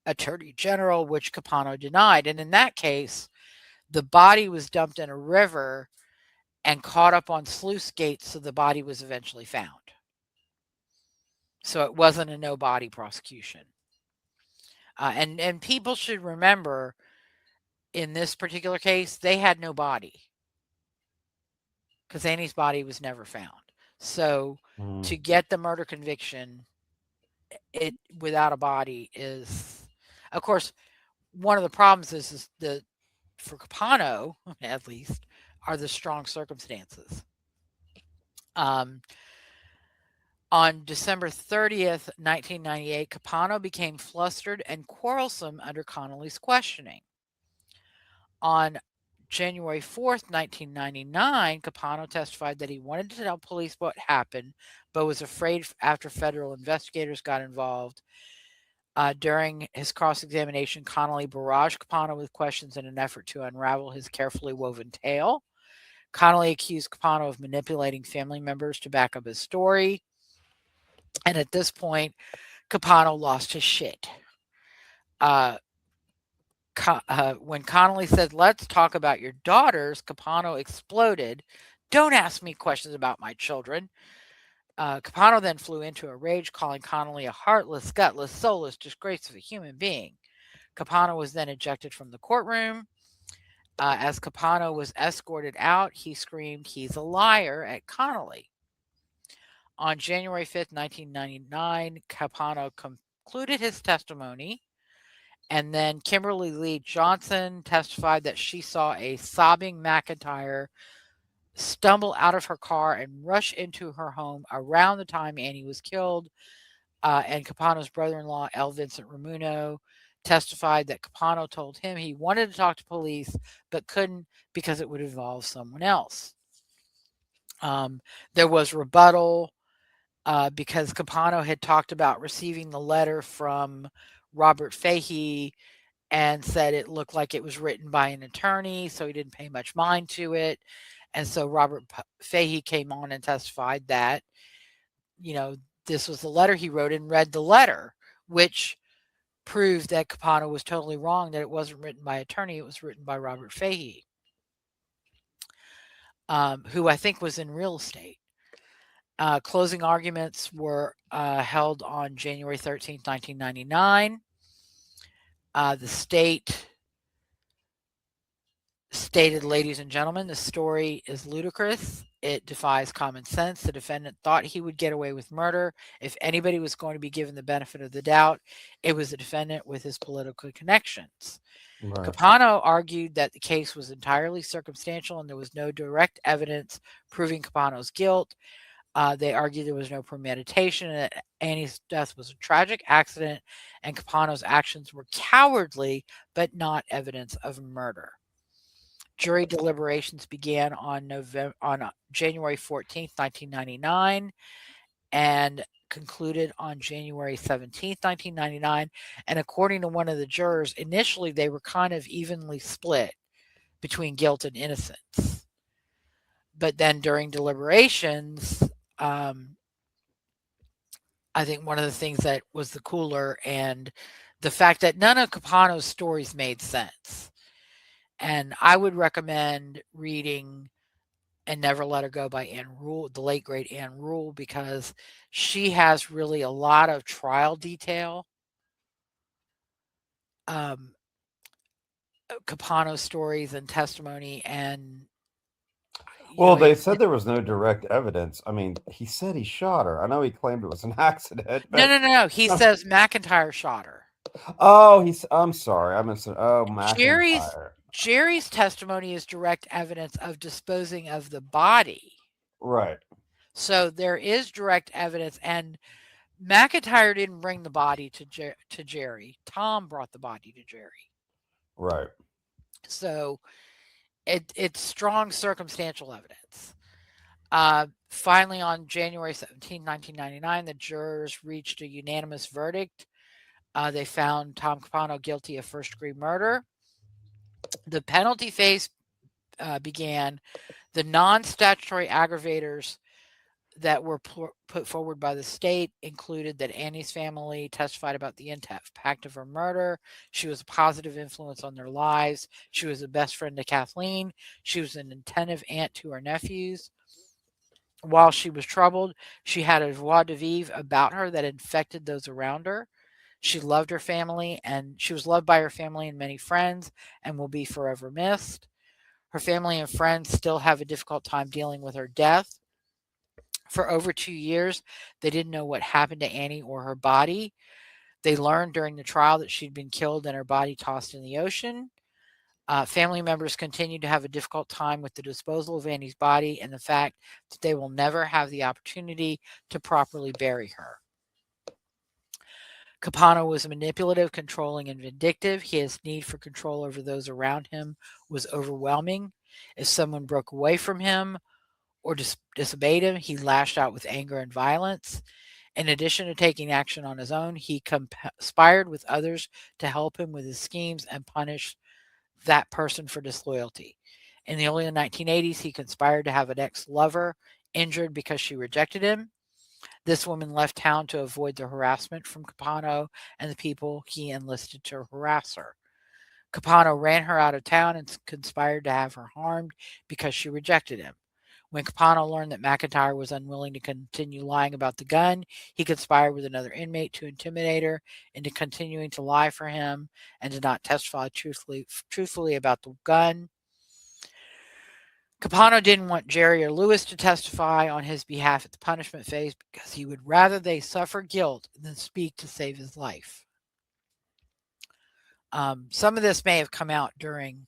attorney general, which Capano denied. And in that case, the body was dumped in a river and caught up on sluice gates, so the body was eventually found. So it wasn't a no-body prosecution. And people should remember, in this particular case, they had no body, because Annie's body was never found. So to get the murder conviction, it without a body is, of course, one of the problems is for Capano, at least, are the strong circumstances. On December 30th, 1998, Capano became flustered and quarrelsome under Connolly's questioning. On January 4th, 1999, Capano testified that he wanted to tell police what happened, but was afraid after federal investigators got involved. During his cross-examination, Connolly barraged Capano with questions in an effort to unravel his carefully woven tale. Connolly accused Capano of manipulating family members to back up his story. And at this point, Capano lost his shit. When Connolly said, "Let's talk about your daughters," Capano exploded. "Don't ask me questions about my children." Capano then flew into a rage, calling Connolly a heartless, gutless, soulless disgrace of a human being. Capano was then ejected from the courtroom. As Capano was escorted out, he screamed, "He's a liar," at Connolly. On January 5th, 1999, Capano concluded his testimony, and then Kimberly Lee Johnson testified that she saw a sobbing McIntyre stumble out of her car and rush into her home around the time Annie was killed. And Capano's brother-in-law, L. Vincent Ramuno, testified that Capano told him he wanted to talk to police but couldn't because it would involve someone else. There was rebuttal because Capano had talked about receiving the letter from Robert Fahey and said it looked like it was written by an attorney, so he didn't pay much mind to it. And so Robert Fahey came on and testified that, this was the letter he wrote and read the letter, which proved that Capano was totally wrong, that it wasn't written by an attorney, it was written by Robert Fahey, who I think was in real estate. Closing arguments were held on January 13th, 1999. The state stated, "Ladies and gentlemen, the story is ludicrous. It defies common sense. The defendant thought he would get away with murder. If anybody was going to be given the benefit of the doubt, it was the defendant with his political connections." Right. Capano argued that the case was entirely circumstantial and there was no direct evidence proving Capano's guilt. They argued there was no premeditation and that Annie's death was a tragic accident and Capano's actions were cowardly but not evidence of murder. Jury deliberations began on January 14th, 1999, and concluded on January 17th, 1999. And according to one of the jurors, initially they were kind of evenly split between guilt and innocence. But then during deliberations, I think one of the things that was the cooler and the fact that none of Capano's stories made sense. And I would recommend reading And Never Let Her Go by Anne Rule, the late great Anne Rule, because she has really a lot of trial detail. Capano's stories and testimony, and Well, they said there was no direct evidence. I mean, he said he shot her. I know he claimed it was an accident, but no. He says McIntyre shot her. oh, I'm sorry. Oh, Gerry's McIntyre. Gerry's testimony is direct evidence of disposing of the body. Right. So there is direct evidence, and McIntyre didn't bring the body to Gerry. Tom brought the body to Gerry. Right. So it's strong circumstantial evidence. Finally, on January 17, 1999, the jurors reached a unanimous verdict. They found Tom Capano guilty of first-degree murder. The penalty phase began. The non-statutory aggravators that were put forward by the state included that Annie's family testified about the impact of her murder. She was a positive influence on their lives. She was a best friend to Kathleen. She was an attentive aunt to her nephews. While she was troubled, she had a joie de vivre about her that infected those around her. She loved her family, and she was loved by her family and many friends and will be forever missed. Her family and friends still have a difficult time dealing with her death. For over 2 years, they didn't know what happened to Annie or her body. They learned during the trial that she'd been killed and her body tossed in the ocean. Family members continue to have a difficult time with the disposal of Annie's body and the fact that they will never have the opportunity to properly bury her. Capano was manipulative, controlling, and vindictive. His need for control over those around him was overwhelming. If someone broke away from him or disobeyed him, he lashed out with anger and violence. In addition to taking action on his own, he conspired with others to help him with his schemes and punish that person for disloyalty. In the early 1980s, he conspired to have an ex-lover injured because she rejected him. This woman left town to avoid the harassment from Capano and the people he enlisted to harass her. Capano ran her out of town and conspired to have her harmed because she rejected him. When Capano learned that McIntyre was unwilling to continue lying about the gun, he conspired with another inmate to intimidate her into continuing to lie for him and to not testify truthfully about the gun. Capano didn't want Gerry or Lewis to testify on his behalf at the punishment phase because he would rather they suffer guilt than speak to save his life. Some of this may have come out during.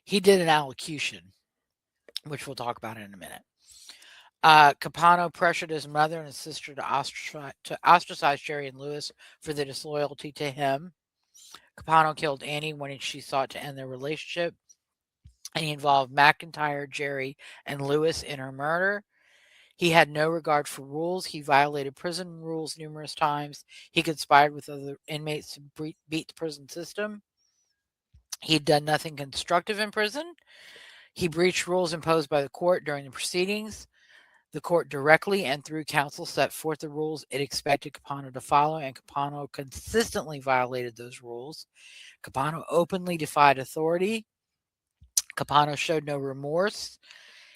He did an allocution, which we'll talk about in a minute. Capano pressured his mother and his sister to ostracize Gerry and Lewis for their disloyalty to him. Capano killed Annie when she sought to end their relationship, and he involved McIntyre, Gerry, and Lewis in her murder. He had no regard for rules. He violated prison rules numerous times. He conspired with other inmates to beat the prison system. He'd done nothing constructive in prison. He breached rules imposed by the court during the proceedings. The court directly and through counsel set forth the rules it expected Capano to follow, and Capano consistently violated those rules. Capano openly defied authority. Capano showed no remorse.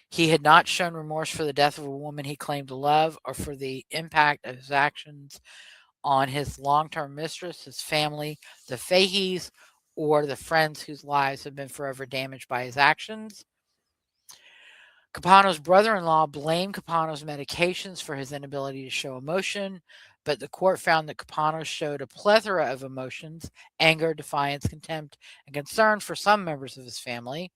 He had not shown remorse for the death of a woman he claimed to love or for the impact of his actions on his long-term mistress, his family, the Faheys, or the friends whose lives have been forever damaged by his actions. Capano's brother-in-law blamed Capano's medications for his inability to show emotion, but the court found that Capano showed a plethora of emotions: anger, defiance, contempt, and concern for some members of his family.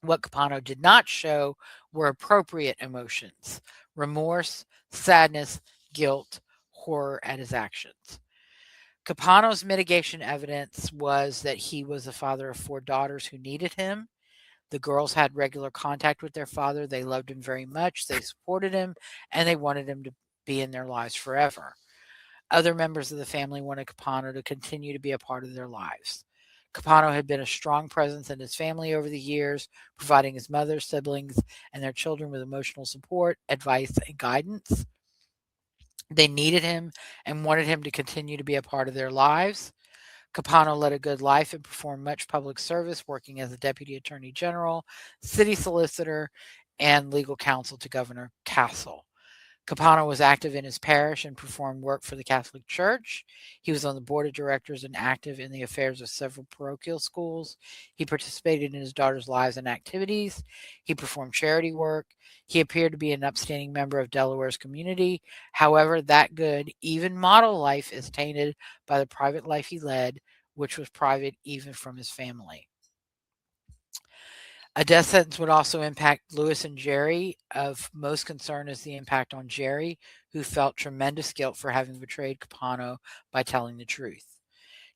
What Capano did not show were appropriate emotions: remorse, sadness, guilt, horror at his actions. Capano's mitigation evidence was that he was the father of 4 daughters who needed him. The girls had regular contact with their father. They loved him very much. They supported him, and they wanted him to be in their lives forever. Other members of the family wanted Capano to continue to be a part of their lives. Capano had been a strong presence in his family over the years, providing his mother, siblings, and their children with emotional support, advice, and guidance. They needed him and wanted him to continue to be a part of their lives. Capano led a good life and performed much public service, working as a deputy attorney general, city solicitor, and legal counsel to Governor Castle. Capano was active in his parish and performed work for the Catholic Church. He was on the board of directors and active in the affairs of several parochial schools. He participated in his daughter's lives and activities. He performed charity work. He appeared to be an upstanding member of Delaware's community. However, that good, even model life is tainted by the private life he led, which was private even from his family. A death sentence would also impact Lewis and Gerry. Of most concern is the impact on Gerry, who felt tremendous guilt for having betrayed Capano by telling the truth.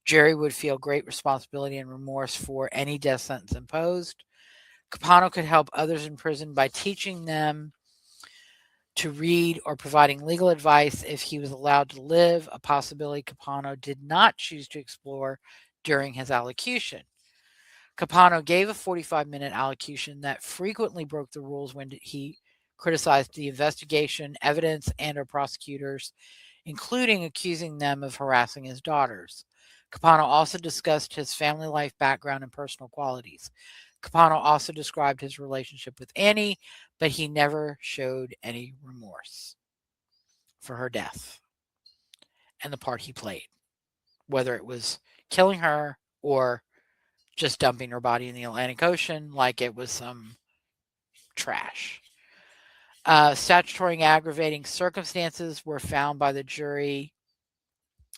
Gerry would feel great responsibility and remorse for any death sentence imposed. Capano could help others in prison by teaching them to read or providing legal advice if he was allowed to live, a possibility Capano did not choose to explore during his allocution. Capano gave a 45-minute allocution that frequently broke the rules when he criticized the investigation, evidence, and or prosecutors, including accusing them of harassing his daughters. Capano also discussed his family life background and personal qualities. Capano also described his relationship with Annie, but he never showed any remorse for her death and the part he played, whether it was killing her or just dumping her body in the Atlantic Ocean like it was some trash. Statutory and aggravating circumstances were found by the jury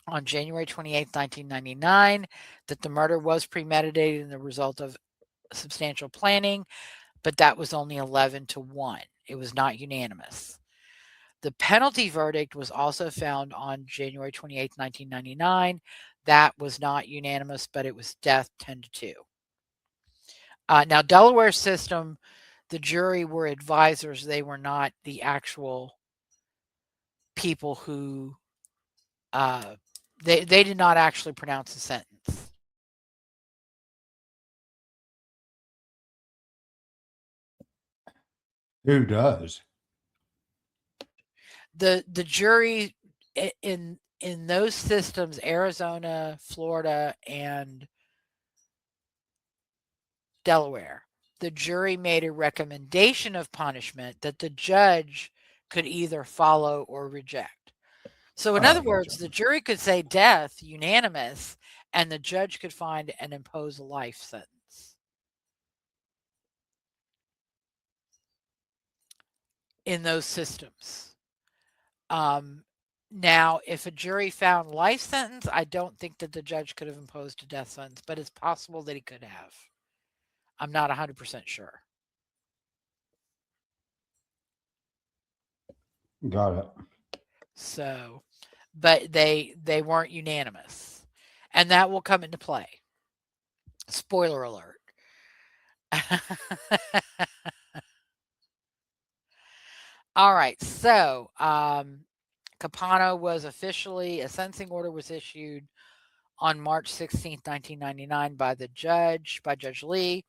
on January 28, 1999, that the murder was premeditated and the result of substantial planning, but that was only 11-1. It was not unanimous. The penalty verdict was also found on January 28, 1999. That was not unanimous, but it was death 10-2. Now, Delaware's system, the jury were advisors. They were not the actual people who, they did not actually pronounce the sentence. Who does? The jury in in those systems, Arizona, Florida, and Delaware, the jury made a recommendation of punishment that the judge could either follow or reject. So, in Oh, other gotcha. words, the jury could say death, unanimous, and the judge could find and impose a life sentence in those systems. Um, Now, if a jury found life sentence, I don't think that the judge could have imposed a death sentence, but it's possible that he could have. I'm not 100% sure. Got it. So, but they weren't unanimous, and that will come into play. Spoiler alert. All right, so Capano was officially a sentencing order was issued on March 16th, 1999 by Judge Lee,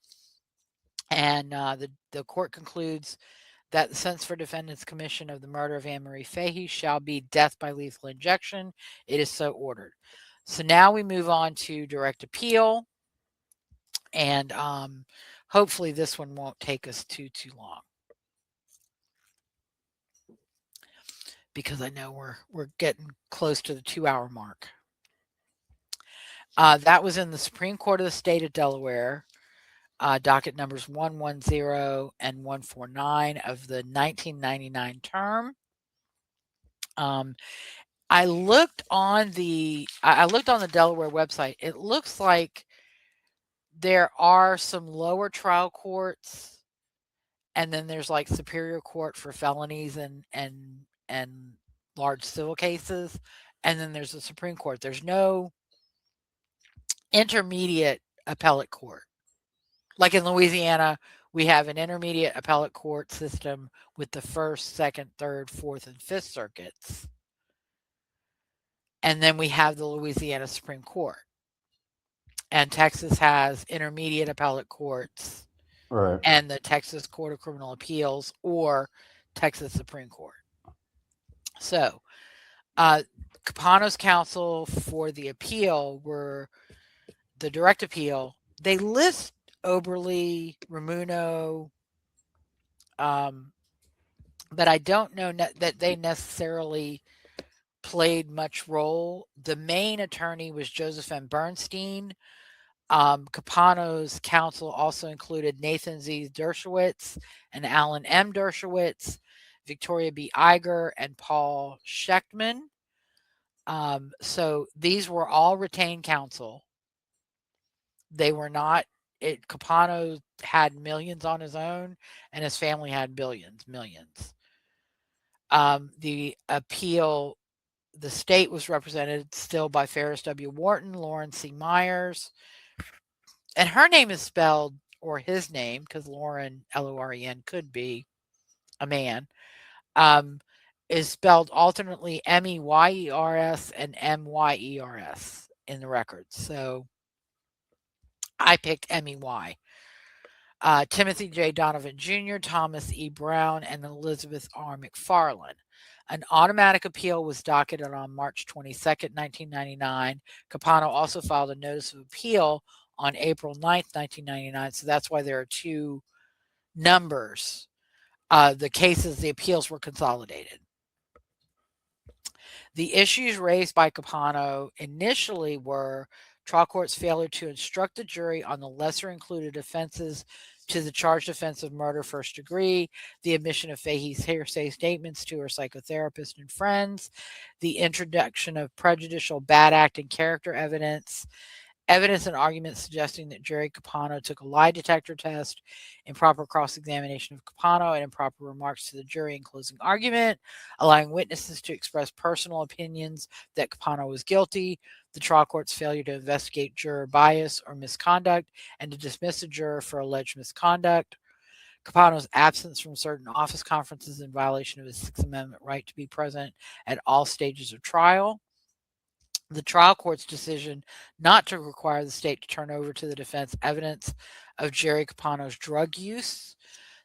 and the court concludes that the sentence for defendant's commission of the murder of Marie Fahey shall be death by lethal injection. It is so ordered. So now we move on to direct appeal, and hopefully this one won't take us too long, because I know we're getting close to the 2-hour mark. That was in the Supreme Court of the State of Delaware, docket numbers 110 and 149 of the 1999 term. I looked on the Delaware website. It looks like there are some lower trial courts, and then there's like superior court for felonies and large civil cases, and then there's the Supreme Court. There's no intermediate appellate court. Like in Louisiana, we have an intermediate appellate court system with the first, second, third, fourth, and fifth circuits. And then we have the Louisiana Supreme Court. And Texas has intermediate appellate courts Right. and the Texas Court of Criminal Appeals or Texas Supreme Court. So, Capano's counsel for the appeal were the direct appeal. They list Oberle, Ramuno, but I don't know that they necessarily played much role. The main attorney was Joseph M. Bernstein. Capano's counsel also included Nathan Z. Dershowitz and Alan M. Dershowitz, Victoria B. Iger, and Paul Schechtman. So these were all retained counsel. They were not. Capano had millions on his own, and his family had millions. The appeal, the state was represented still by Ferris W. Wharton, Lauren C. Myers, and her name is spelled, or his name, because Lauren, Loren, could be a man, is spelled alternately Meyers and Myers in the records. So I picked Mey. Timothy J. Donovan Jr., Thomas E. Brown, and Elizabeth R. McFarland. An automatic appeal was docketed on March 22nd, 1999. Capano also filed a notice of appeal on April 9th, 1999. So that's why there are two numbers. The appeals were consolidated. The issues raised by Capano initially were trial court's failure to instruct the jury on the lesser included offenses to the charged offense of murder first degree, the admission of Fahey's hearsay statements to her psychotherapist and friends, the introduction of prejudicial bad act and character evidence and arguments suggesting that Gerry Capano took a lie detector test, improper cross-examination of Capano, and improper remarks to the jury in closing argument, allowing witnesses to express personal opinions that Capano was guilty, the trial court's failure to investigate juror bias or misconduct, and to dismiss a juror for alleged misconduct, Capano's absence from certain office conferences in violation of his Sixth Amendment right to be present at all stages of trial, the trial court's decision not to require the state to turn over to the defense evidence of Gerry Capano's drug use,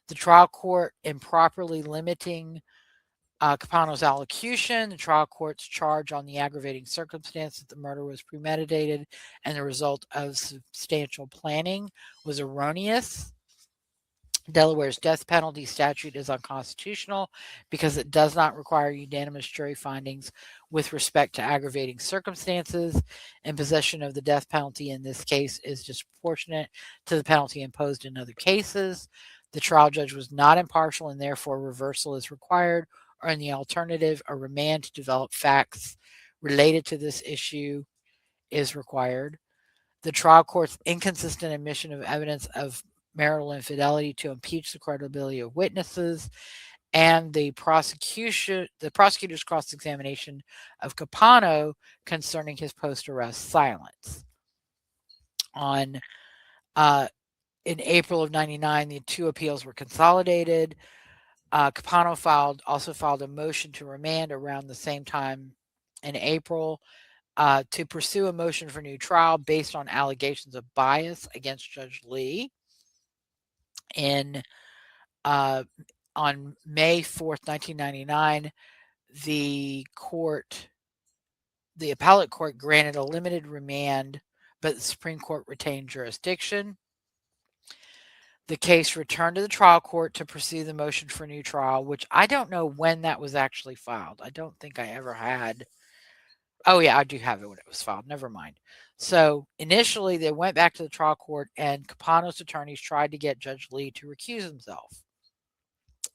the trial court improperly limiting Capano's allocution, the trial court's charge on the aggravating circumstance that the murder was premeditated and the result of substantial planning was erroneous. Delaware's death penalty statute is unconstitutional because it does not require unanimous jury findings with respect to aggravating circumstances. Imposition of the death penalty in this case is disproportionate to the penalty imposed in other cases. The trial judge was not impartial and therefore reversal is required, or in the alternative, a remand to develop facts related to this issue is required. The trial court's inconsistent admission of evidence of marital infidelity to impeach the credibility of witnesses, and the prosecutor's cross-examination of Capano concerning his post-arrest silence. On in April of '99, the two appeals were consolidated. Capano also filed a motion to remand around the same time in April to pursue a motion for new trial based on allegations of bias against Judge Lee. In on May 4th, 1999, the appellate court granted a limited remand, but the Supreme Court retained jurisdiction. The case returned to the trial court to pursue the motion for new trial, which I don't know when that was actually filed. I don't think I ever had. Oh, yeah, I do have it when it was filed. Never mind. So initially, they went back to the trial court, and Capano's attorneys tried to get Judge Lee to recuse himself.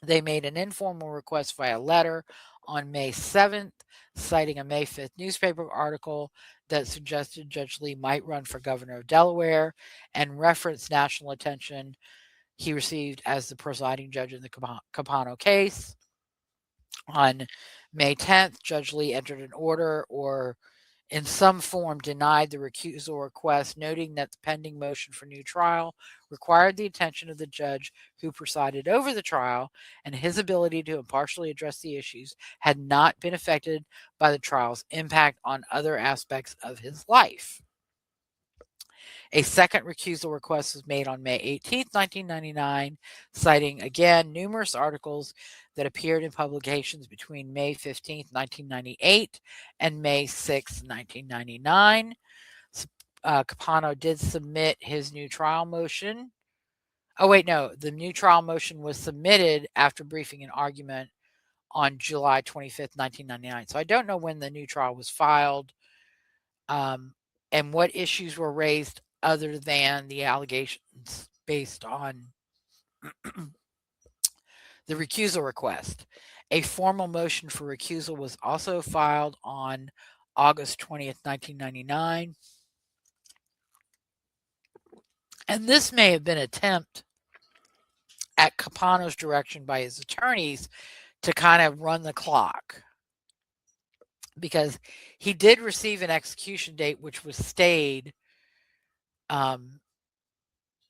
They made an informal request via letter on May 7th, citing a May 5th newspaper article that suggested Judge Lee might run for governor of Delaware and referenced national attention he received as the presiding judge in the Capano case. On May 10th, Judge Lee entered an order or in some form denied the recusal request, noting that the pending motion for new trial required the attention of the judge who presided over the trial, and his ability to impartially address the issues had not been affected by the trial's impact on other aspects of his life. A second recusal request was made on May 18th, 1999, citing again numerous articles that appeared in publications between May 15th, 1998 and May 6th, 1999. Capano did submit his new trial motion. Oh, wait, no. The new trial motion was submitted after briefing and argument on July 25th, 1999. So I don't know when the new trial was filed and what issues were raised other than the allegations based on the recusal request. A formal motion for recusal was also filed on August 20th, 1999. And this may have been an attempt at Capano's direction by his attorneys to kind of run the clock, because he did receive an execution date which was stayed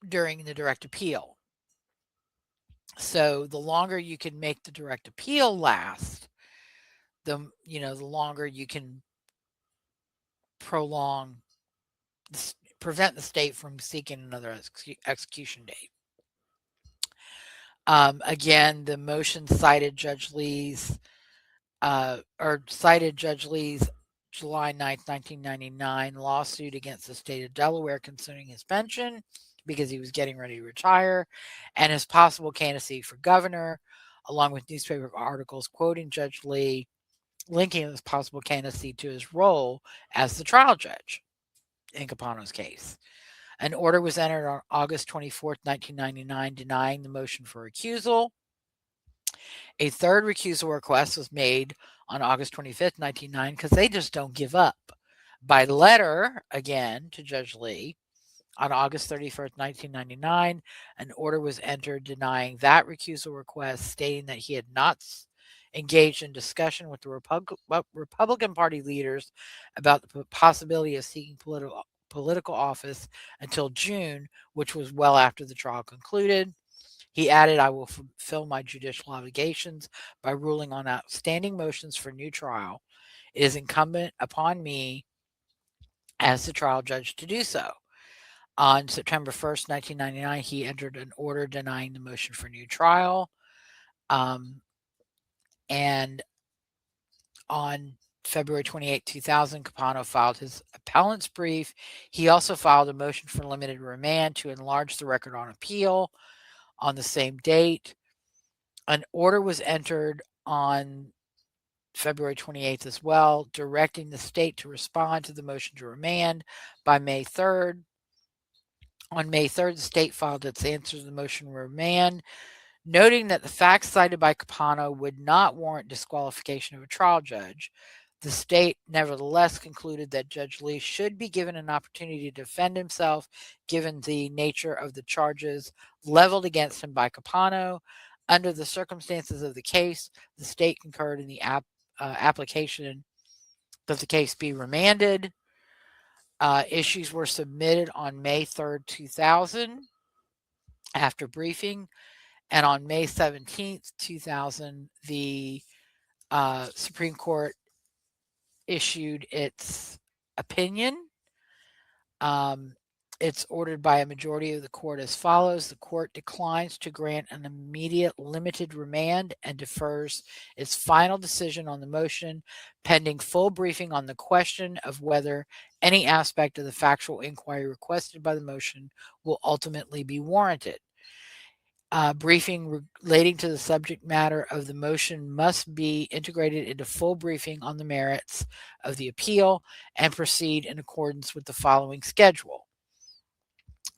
during the direct appeal. So the longer you can make the direct appeal last, the longer you can prevent the state from seeking another execution date. Again, the motion cited Judge Lee's July 9th, 1999 lawsuit against the state of Delaware concerning his pension because he was getting ready to retire, and his possible candidacy for governor, along with newspaper articles quoting Judge Lee, linking his possible candidacy to his role as the trial judge in Capano's case. An order was entered on August 24th, 1999, denying the motion for recusal. A third recusal request was made on August 25th, 1999, because they just don't give up. By letter, again, to Judge Lee, on August 31st, 1999, an order was entered denying that recusal request, stating that he had not engaged in discussion with the Republican Party leaders about the possibility of seeking political office until June, which was well after the trial concluded. He added, "I will fulfill my judicial obligations by ruling on outstanding motions for new trial. It is incumbent upon me as the trial judge to do so." On September 1st, 1999, he entered an order denying the motion for new trial. And on February 28, 2000, Capano filed his appellant's brief. He also filed a motion for limited remand to enlarge the record on appeal on the same date. An order was entered on February 28th as well, directing the state to respond to the motion to remand by May 3rd. On May 3rd, the state filed its answer to the motion to remand, noting that the facts cited by Capano would not warrant disqualification of a trial judge. The state nevertheless concluded that Judge Lee should be given an opportunity to defend himself, given the nature of the charges leveled against him by Capano. Under the circumstances of the case, the state concurred in the application that the case be remanded. Issues were submitted on May 3rd, 2000, after briefing. And on May 17th, 2000, the Supreme Court issued its opinion. It's ordered by a majority of the court as follows. The court declines to grant an immediate limited remand and defers its final decision on the motion pending full briefing on the question of whether any aspect of the factual inquiry requested by the motion will ultimately be warranted. Briefing relating to the subject matter of the motion must be integrated into full briefing on the merits of the appeal and proceed in accordance with the following schedule.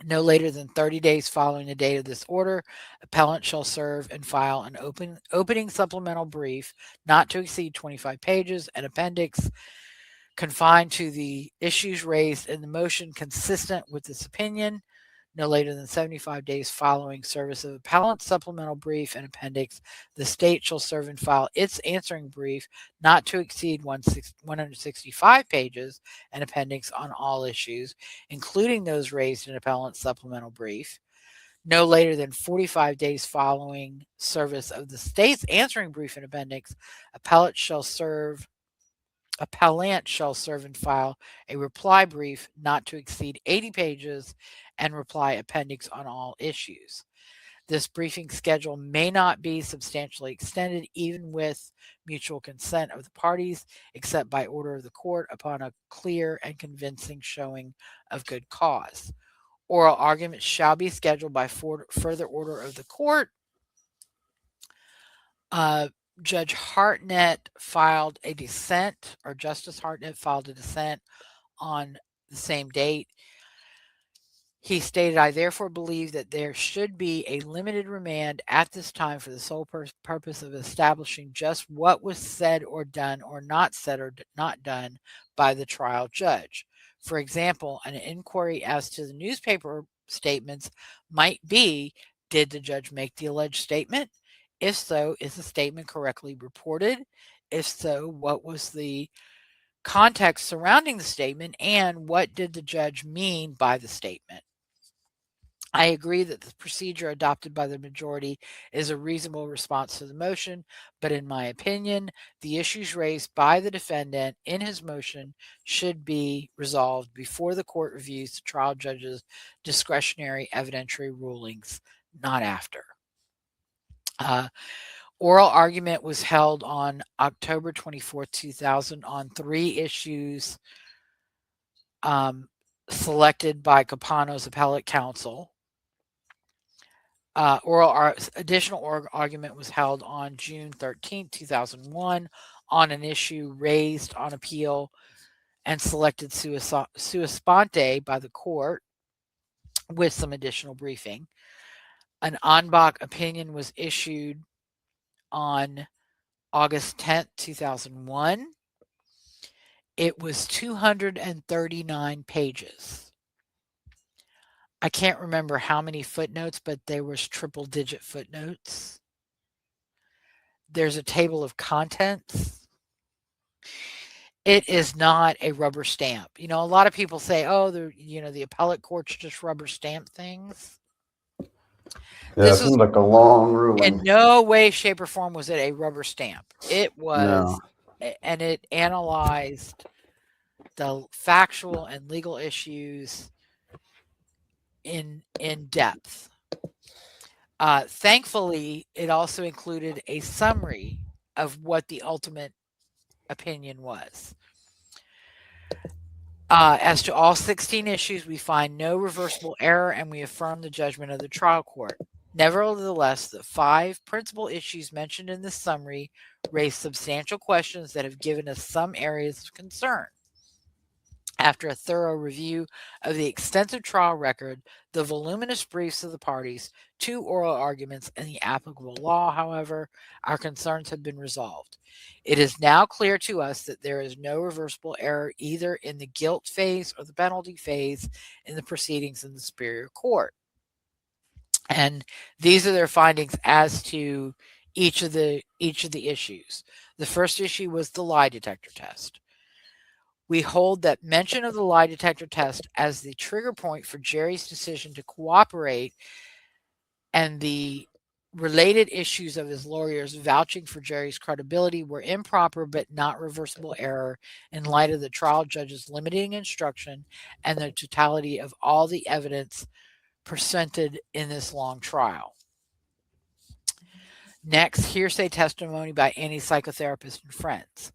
No later than 30 days following the date of this order, appellant shall serve and file an opening supplemental brief not to exceed 25 pages, an appendix confined to the issues raised in the motion consistent with this opinion. No later than 75 days following service of appellant supplemental brief and appendix, the state shall serve and file its answering brief not to exceed 165 pages, an appendix on all issues, including those raised in appellant supplemental brief. No later than 45 days following service of the state's answering brief and appendix, appellant shall serve and file a reply brief not to exceed 80 pages and reply appendix on all issues. This briefing schedule may not be substantially extended even with mutual consent of the parties, except by order of the court upon a clear and convincing showing of good cause. Oral arguments shall be scheduled by further order of the court. Judge Hartnett filed a dissent, or Justice Hartnett filed a dissent on the same date. He stated, I therefore believe that there should be a limited remand at this time for the sole purpose of establishing just what was said or done or not said or not done by the trial judge. For example, an inquiry as to the newspaper statements might be, did the judge make the alleged statement? If so, is the statement correctly reported? If so, what was the context surrounding the statement and what did the judge mean by the statement? I agree that the procedure adopted by the majority is a reasonable response to the motion, but in my opinion, the issues raised by the defendant in his motion should be resolved before the court reviews the trial judge's discretionary evidentiary rulings, not after. Oral argument was held on October 24, 2000 on 3 issues selected by Capano's appellate counsel. Additional oral argument was held on June 13, 2001 on an issue raised on appeal and selected sua sponte by the court with some additional briefing. An en banc opinion was issued on August 10th, 2001. It was 239 pages. I can't remember how many footnotes, but there was triple-digit footnotes. There's a table of contents. It is not a rubber stamp. You know, a lot of people say, "Oh, the appellate courts just rubber stamp things." Yeah, it seemed like a long ruling. In no way, shape, or form was it a rubber stamp. It was, No. And it analyzed the factual and legal issues in depth. Thankfully, it also included a summary of what the ultimate opinion was. As to all 16 issues, we find no reversible error and we affirm the judgment of the trial court. Nevertheless, the 5 principal issues mentioned in this summary raise substantial questions that have given us some areas of concern. After a thorough review of the extensive trial record, the voluminous briefs of the parties, 2 oral arguments, and the applicable law, however, our concerns have been resolved. It is now clear to us that there is no reversible error either in the guilt phase or the penalty phase in the proceedings in the Superior Court. And these are their findings as to each of the issues. The first issue was the lie detector test. We hold that mention of the lie detector test as the trigger point for Gerry's decision to cooperate and the related issues of his lawyers vouching for Gerry's credibility were improper but not reversible error in light of the trial judge's limiting instruction and the totality of all the evidence presented in this long trial. Next, hearsay testimony by Annie's psychotherapist and friends.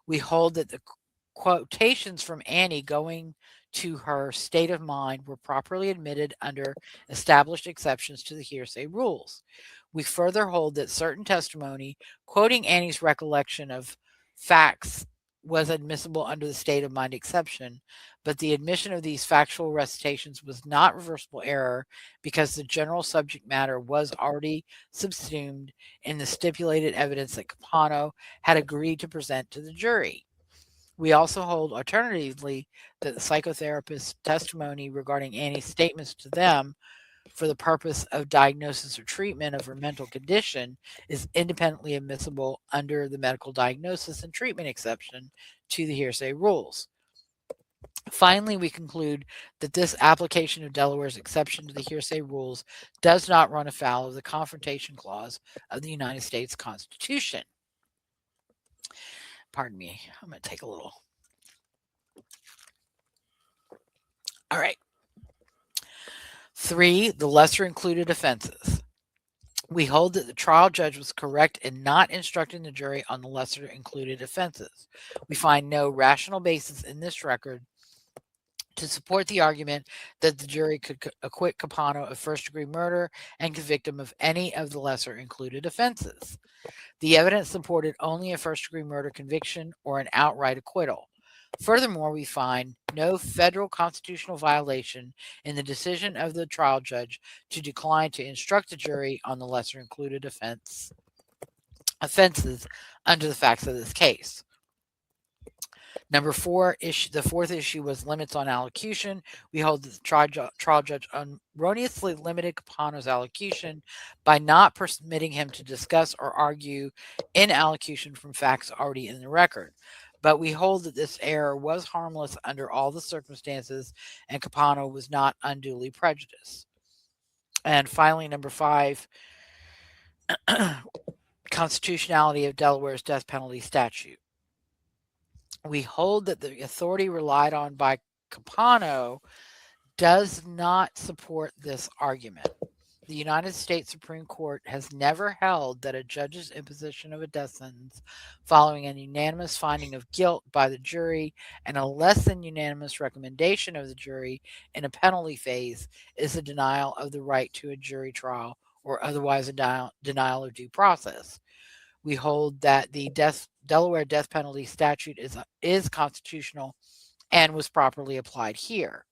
We hold that the quotations from Annie going to her state of mind were properly admitted under established exceptions to the hearsay rules. We further hold that certain testimony quoting Annie's recollection of facts was admissible under the state of mind exception, but the admission of these factual recitations was not reversible error because the general subject matter was already subsumed in the stipulated evidence that Capano had agreed to present to the jury. We also hold, alternatively, that the psychotherapist's testimony regarding Annie's statements to them for the purpose of diagnosis or treatment of her mental condition is independently admissible under the medical diagnosis and treatment exception to the hearsay rules. Finally, we conclude that this application of Delaware's exception to the hearsay rules does not run afoul of the Confrontation Clause of the United States Constitution. Pardon me, I'm going to take a little. All right. 3, the lesser included offenses. We hold that the trial judge was correct in not instructing the jury on the lesser included offenses. We find no rational basis in this record to support the argument that the jury could acquit Capano of first-degree murder and convict him of any of the lesser included offenses. The evidence supported only a first-degree murder conviction or an outright acquittal. Furthermore, we find no federal constitutional violation in the decision of the trial judge to decline to instruct the jury on the lesser included offenses under the facts of this case. Number 4, the fourth issue was limits on allocution. We hold that the trial judge erroneously limited Capano's allocution by not permitting him to discuss or argue in allocution from facts already in the record. But we hold that this error was harmless under all the circumstances and Capano was not unduly prejudiced. And finally, number 5, constitutionality of Delaware's death penalty statute. We hold that the authority relied on by Capano does not support this argument. The United States Supreme Court has never held that a judge's imposition of a death sentence following a unanimous finding of guilt by the jury and a less than unanimous recommendation of the jury in a penalty phase is a denial of the right to a jury trial or otherwise a denial of due process. We hold that the Delaware death penalty statute is constitutional and was properly applied here.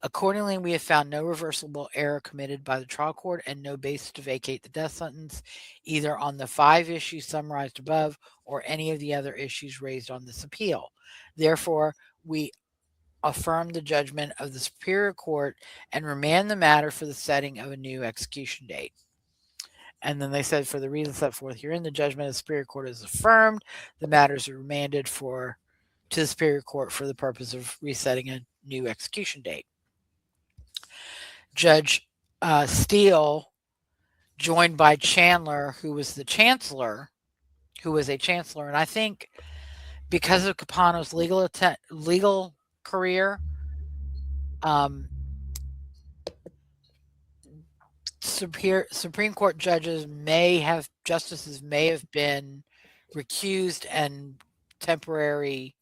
Accordingly, we have found no reversible error committed by the trial court and no basis to vacate the death sentence, either on the 5 issues summarized above or any of the other issues raised on this appeal. Therefore, we affirm the judgment of the Superior Court and remand the matter for the setting of a new execution date. And then they said, for the reasons set forth herein, the judgment of the Superior Court is affirmed. The matters are remanded to the Superior Court for the purpose of resetting a new execution date. Judge Steele, joined by Chandler, who was a chancellor, and I think because of Capano's legal career, Supreme Court justices may have been recused, and temporary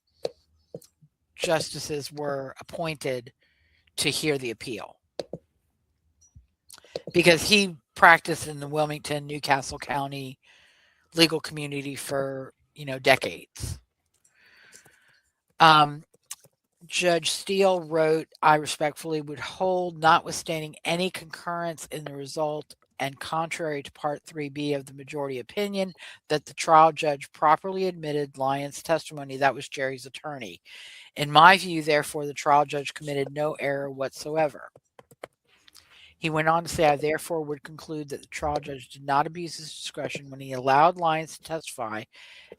justices were appointed to hear the appeal, because he practiced in the Wilmington, Newcastle County legal community for, decades. Judge Steele wrote, I respectfully would hold, notwithstanding any concurrence in the result and contrary to Part 3B of the majority opinion, that the trial judge properly admitted Lyons' testimony. That was Gerry's attorney. In my view, therefore, the trial judge committed no error whatsoever. He went on to say, I therefore would conclude that the trial judge did not abuse his discretion when he allowed Lyons to testify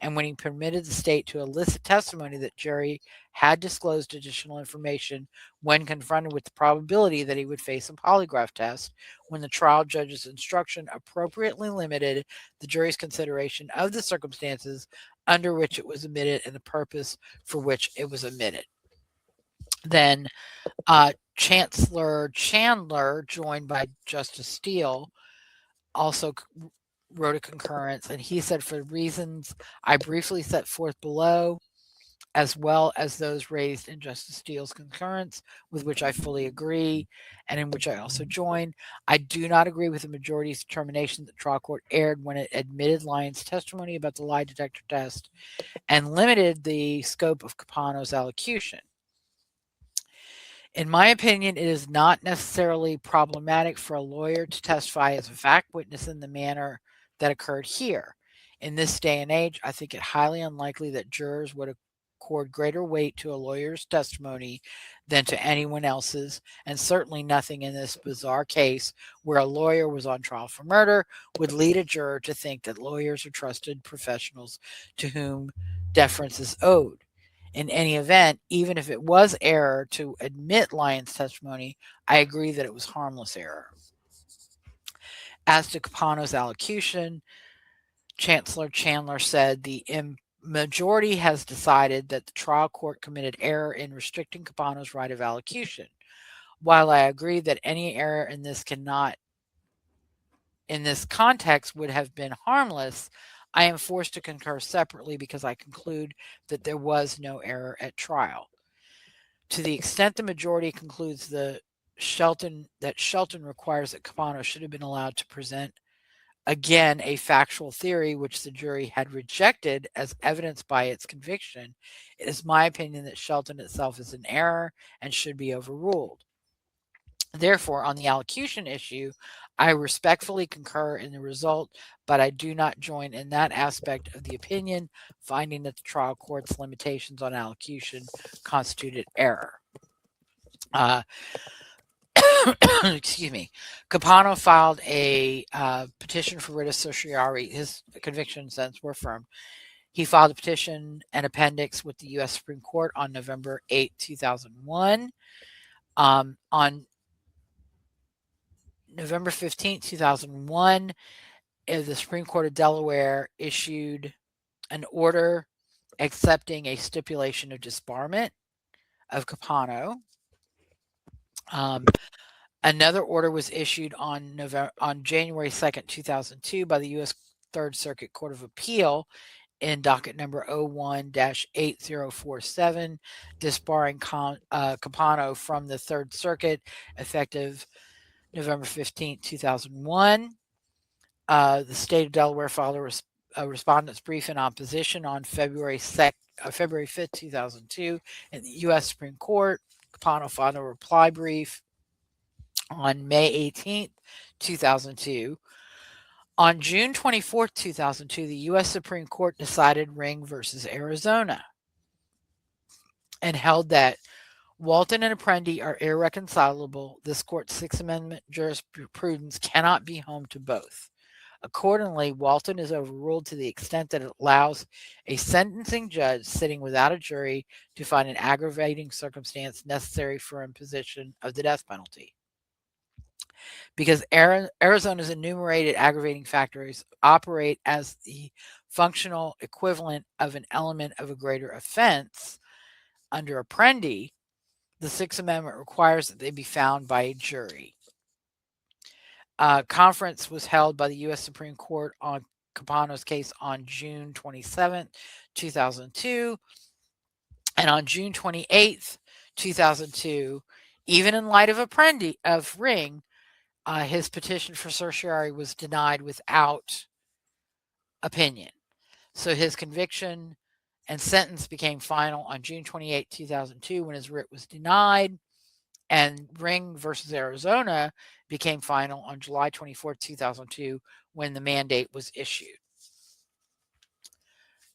and when he permitted the state to elicit testimony that Gerry had disclosed additional information when confronted with the probability that he would face a polygraph test, when the trial judge's instruction appropriately limited the jury's consideration of the circumstances under which it was admitted and the purpose for which it was admitted. Then Chancellor Chandler, joined by Justice Steele, also wrote a concurrence, and he said, for the reasons I briefly set forth below, as well as those raised in Justice Steele's concurrence, with which I fully agree, and in which I also join, I do not agree with the majority's determination that the trial court erred when it admitted Lyons' testimony about the lie detector test and limited the scope of Capano's allocution. In my opinion, it is not necessarily problematic for a lawyer to testify as a fact witness in the manner that occurred here. In this day and age, I think it highly unlikely that jurors would accord greater weight to a lawyer's testimony than to anyone else's, and certainly nothing in this bizarre case where a lawyer was on trial for murder would lead a juror to think that lawyers are trusted professionals to whom deference is owed. In any event, even if it was error to admit Lyons' testimony, I agree that it was harmless error. As to Capano's allocution, Chancellor Chandler said the majority has decided that the trial court committed error in restricting Capano's right of allocution. While I agree that any error in this context would have been harmless, I am forced to concur separately because I conclude that there was no error at trial. To the extent the majority concludes that Shelton requires that Capano should have been allowed to present again a factual theory which the jury had rejected as evidenced by its conviction, it is my opinion that Shelton itself is an error and should be overruled. Therefore, on the allocution issue, I respectfully concur in the result, but I do not join in that aspect of the opinion, finding that the trial court's limitations on allocution constituted error. Excuse me. Capano filed a petition for writ of certiorari. His conviction sentence were affirmed. He filed a petition and appendix with the U.S. Supreme Court on November 8, 2001. On November 15, 2001, the Supreme Court of Delaware issued an order accepting a stipulation of disbarment of Capano. Another order was issued on January 2nd, 2002 by the U.S. Third Circuit Court of Appeal in docket number 01-8047, disbarring Capano from the Third Circuit effective November 15, 2001. The state of Delaware filed a respondent's brief in opposition on February 5th, 2002 in the U.S. Supreme Court. Capano filed a reply brief on May 18th, 2002. On June 24th, 2002, the U.S. Supreme Court decided Ring versus Arizona and held that Walton and Apprendi are irreconcilable. This court's Sixth Amendment jurisprudence cannot be home to both. Accordingly, Walton is overruled to the extent that it allows a sentencing judge sitting without a jury to find an aggravating circumstance necessary for imposition of the death penalty. Because Arizona's enumerated aggravating factors operate as the functional equivalent of an element of a greater offense, under Apprendi, the Sixth Amendment requires that they be found by a jury. Conference was held by the U.S. Supreme Court on Capano's case on June 27th, 2002. And on June 28th, 2002, even in light of Apprendi of Ring, his petition for certiorari was denied without opinion. So his conviction and sentence became final on June 28, 2002, when his writ was denied. And Ring versus Arizona became final on July 24, 2002, when the mandate was issued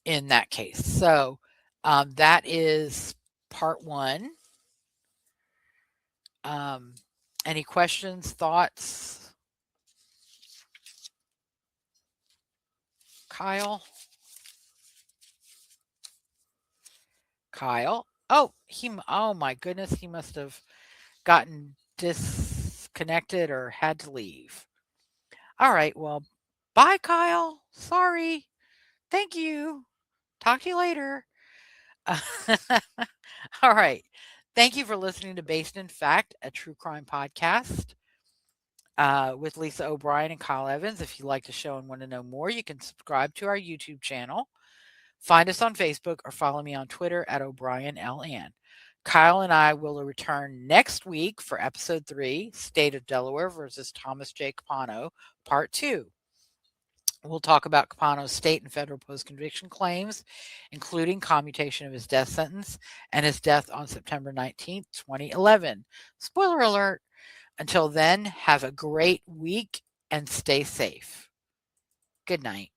in that case. So that is part one. Any questions, thoughts? Kyle? Kyle? Oh my goodness, he must have gotten disconnected or had to leave. All right, well, bye, Kyle. Sorry. Thank you. Talk to you later. All right. Thank you for listening to Based in Fact, a true crime podcast with Lisa O'Brien and Kyle Evans. If you like the show and want to know more, you can subscribe to our YouTube channel, find us on Facebook, or follow me on Twitter at O'BrienLN. Kyle and I will return next week for episode 3, State of Delaware versus Thomas J. Capano, part 2. We'll talk about Capano's state and federal post-conviction claims, including commutation of his death sentence and his death on September 19th, 2011. Spoiler alert. Until then, have a great week and stay safe. Good night.